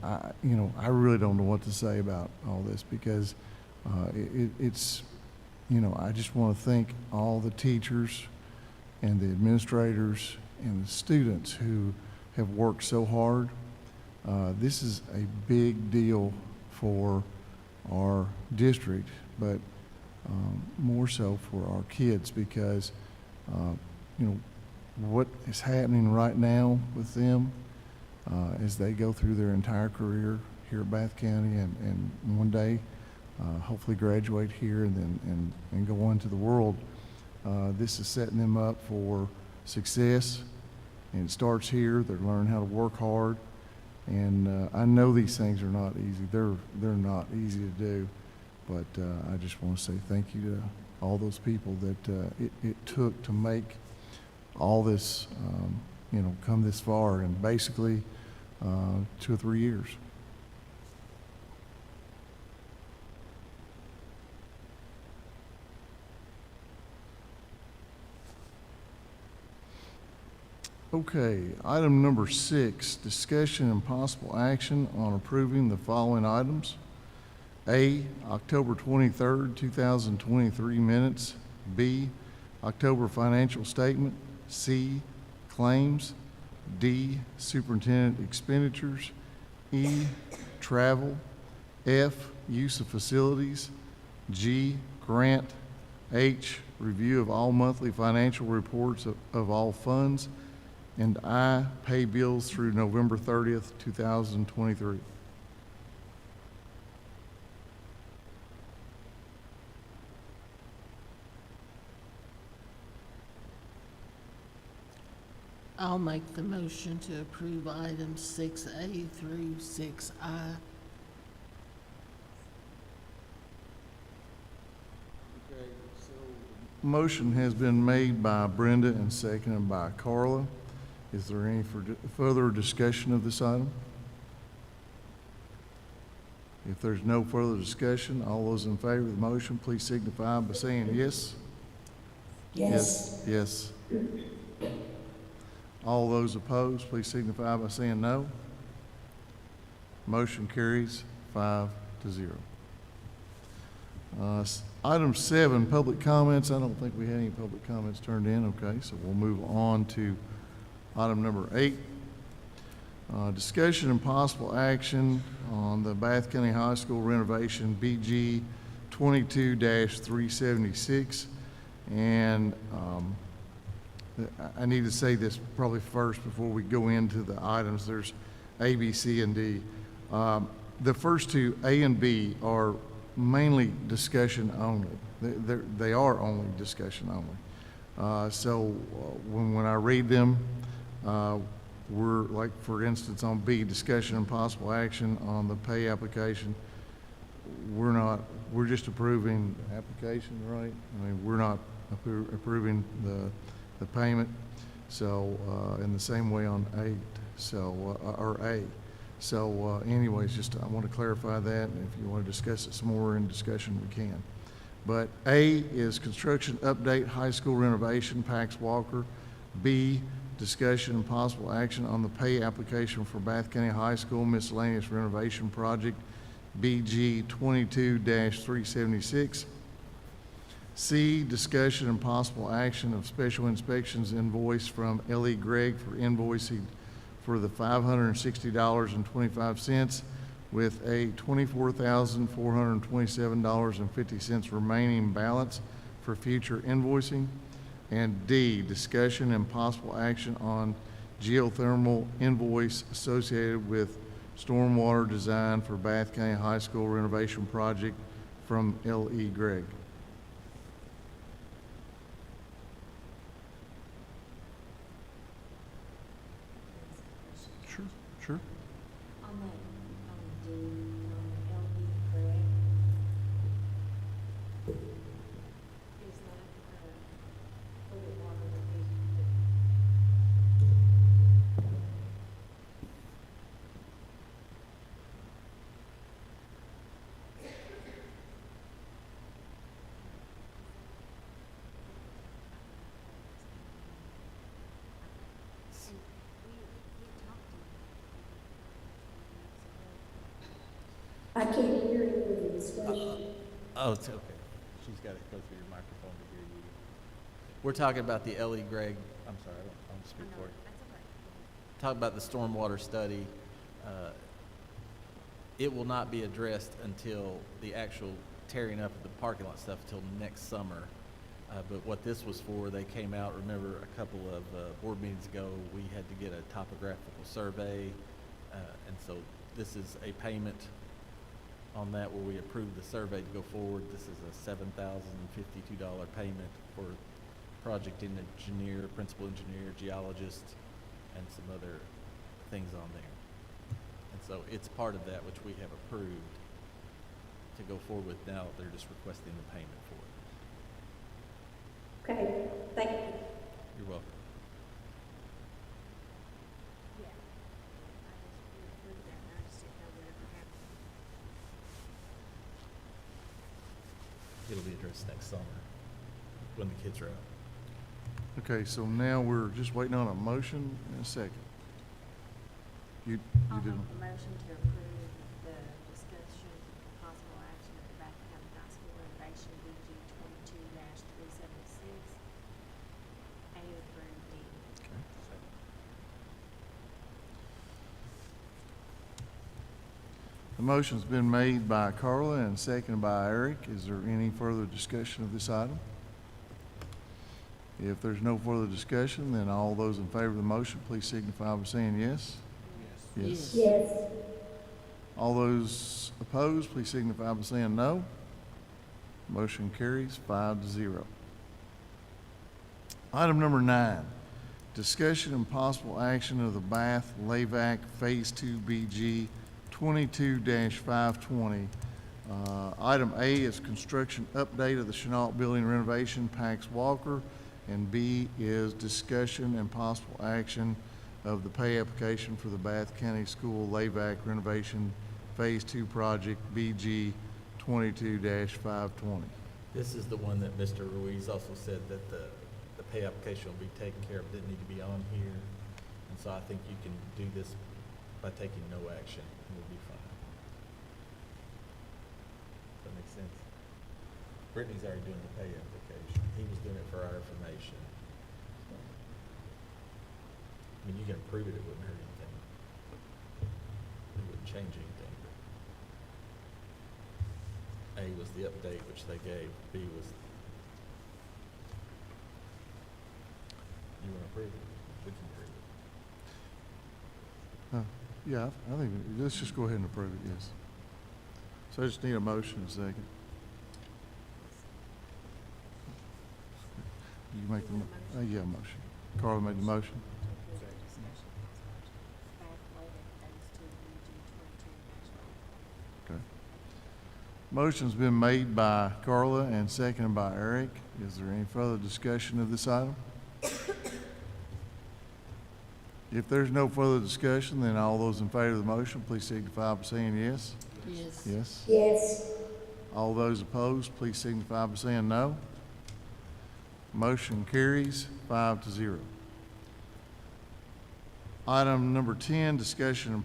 I really don't know what to say about all this, because it's, I just want to thank all the teachers and the administrators and the students who have worked so hard. This is a big deal for our district, but more so for our kids, because what is happening right now with them as they go through their entire career here at Bath County, and one day hopefully graduate here and go on to the world. This is setting them up for success, and it starts here. They're learning how to work hard, and I know these things are not easy. They're not easy to do. But I just want to say thank you to all those people that it took to make all this, come this far in basically 2 or 3 years. Okay, item number 6, discussion and possible action on approving the following items. A, October 23rd, 2023 minutes. B, October financial statement. C, claims. D, superintendent expenditures. E, travel. F, use of facilities. G, grant. H, review of all monthly financial reports of all funds. And I, pay bills through November 30th, 2023. I'll make the motion to approve items 6A through 6I. Motion has been made by Brenda and seconded by Carla. Is there any further discussion of this item? If there's no further discussion, all those in favor of the motion, please signify by saying yes. Yes. Yes. All those opposed, please signify by saying no. Motion carries 5-0. Item 7, public comments. I don't think we had any public comments turned in. Okay, so we'll move on to item number 8. Discussion and possible action on the Bath County High School renovation BG 22-376. And I need to say this probably first before we go into the items. There's A, B, C, and D. The first two, A and B, are mainly discussion only. They are only discussion only. So when I read them, we're like, for instance, on B, discussion and possible action on the pay application. We're just approving the application, right? I mean, we're not approving the payment. So, in the same way on 8, so, or A. So, anyways, just, I want to clarify that, and if you want to discuss it some more in discussion, we can. But A is construction update, high school renovation, Pax Walker. B, discussion and possible action on the pay application for Bath County High School miscellaneous renovation project, BG 22-376. C, discussion and possible action of special inspections invoice from L.E. Gregg for invoicing for the $560.25 with a $24,427.50 remaining balance for future invoicing. And D, discussion and possible action on geothermal invoice associated with stormwater design for Bath County High School renovation project from L.E. Gregg. Sure, sure. On the, D, L.E. Gregg. Is that, fluid water that we, I can't hear it with the discussion. Oh, it's okay. She's got to go through your microphone to hear you. We're talking about the L.E. Gregg, I'm sorry, I don't speak for you. Talk about the stormwater study. It will not be addressed until the actual tearing up of the parking lot stuff until next summer. But what this was for, they came out, remember a couple of board meetings ago, we had to get a topographical survey. And so this is a payment on that where we approved the survey to go forward. This is a $7,052 payment for project engineer, principal engineer, geologist, and some other things on there. And so it's part of that which we have approved to go forward with now. They're just requesting the payment for it. Okay, thank you. You're welcome. It'll be addressed next summer when the kids are out. Okay, so now we're just waiting on a motion and a second. You I'll did. make a motion to approve the discussion and possible action of the Bath County High School renovation BG 22-376, A through D. The motion's been made by Carla and seconded by Eric. Is there any further discussion of this item? If there's no further discussion, then all those in favor of the motion, please signify by saying yes. Yes. Yes. All those opposed, please signify by saying no. Motion carries 5-0. Item number 9, discussion and possible action of the Bath LAVAC Phase 2 BG 22-520. Item A is construction update of the Chenault Building renovation, Pax Walker, and B is discussion and possible action of the pay application for the Bath County School LAVAC renovation Phase 2 project, BG 22-520. This is the one that Mr. Ruiz also said that the pay application will be taken care of, didn't need to be on here. And so I think you can do this by taking no action, and we'll be fine. Does that make sense? Brittany's already doing the pay application. He was doing it for our information. I mean, you can approve it, it wouldn't hurt anything. It wouldn't change anything. A was the update which they gave, B was. you want to approve it, we can approve it. Yeah, I think, let's just go ahead and approve it, yes. So I just need a motion and a second. You make the, yeah, motion. Carla made the motion. Okay. Motion's been made by Carla and seconded by Eric. Is there any further discussion of this item? If there's no further discussion, then all those in favor of the motion, please signify by saying yes. Yes. Yes. Yes. All those opposed, please signify by saying no. Motion carries 5-0. Item number 10, discussion and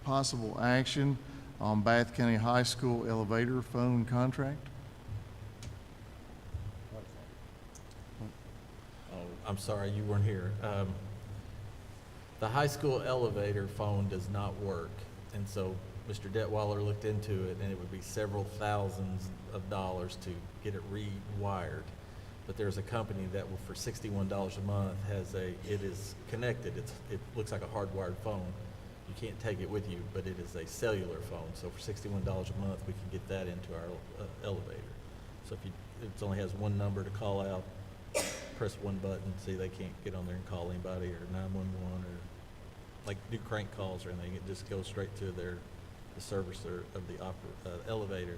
possible action on Bath County High School elevator phone contract. Oh, I'm sorry, you weren't here. The high school elevator phone does not work, and so Mr. Detweiler looked into it, and it would be several thousands of dollars to get it rewired. But there's a company that will, for $61 a month, it is connected. It looks like a hardwired phone. You can't take it with you, but it is a cellular phone. So for $61 a month, we can get that into our elevator. So if it only has one number to call out, press one button, see they can't get on there and call anybody, or 911, or like do crank calls or anything. It just goes straight to the servicer of the elevator,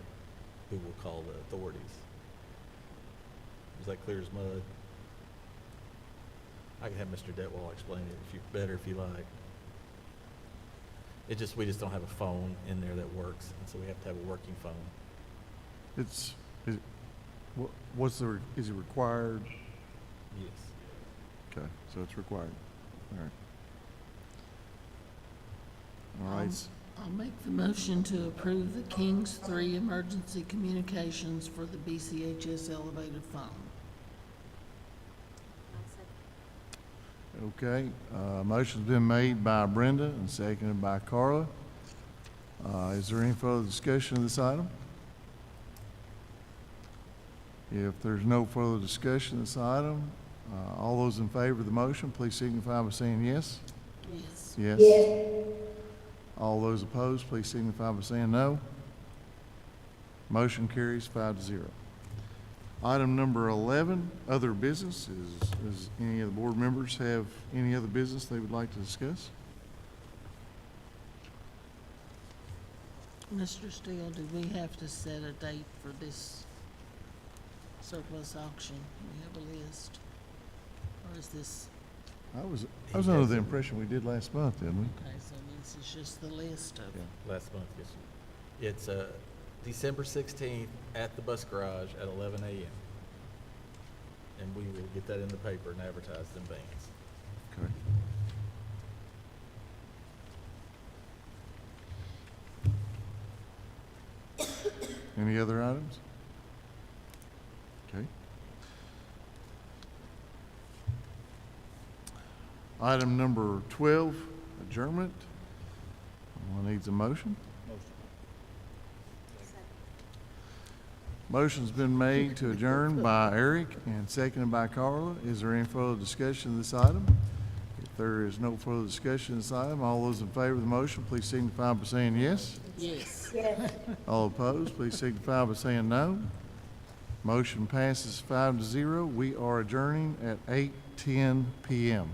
who will call the authorities. Is that clear as mud? I can have Mr. Detwall explain it if you like. We just don't have a phone in there that works, and so we have to have a working phone. Is it required? Yes. Okay, so it's required. All right. All right. I'll make the motion to approve the Kings 3 emergency communications for the BCHS elevated phone. Okay, motion's been made by Brenda and seconded by Carla. Is there any further discussion of this item? If there's no further discussion of this item, all those in favor of the motion, please signify by saying yes. Yes. Yes. Yes. All those opposed, please signify by saying no. Motion carries 5-0. Item number 11, other business. Does any of the board members have any other business they would like to discuss? Mr. Steele, do we have to set a date for this surplus auction? Do we have a list? Or is this, I was under the impression we did last month, didn't we? okay, so this is just the list of, Last month, yes, sir. It's December 16th at the bus garage at 11 a.m. And we will get that in the paper and advertised in advance. Okay. Any other items? Okay. Item number 12, adjournment. One needs a motion. Motion's been made to adjourn by Eric and seconded by Carla. Is there any further discussion of this item? If there is no further discussion of this item, all those in favor of the motion, please signify by saying yes. yes. Yes. All opposed, please signify by saying no. Motion passes 5-0. We are adjourning at 8:10 p.m.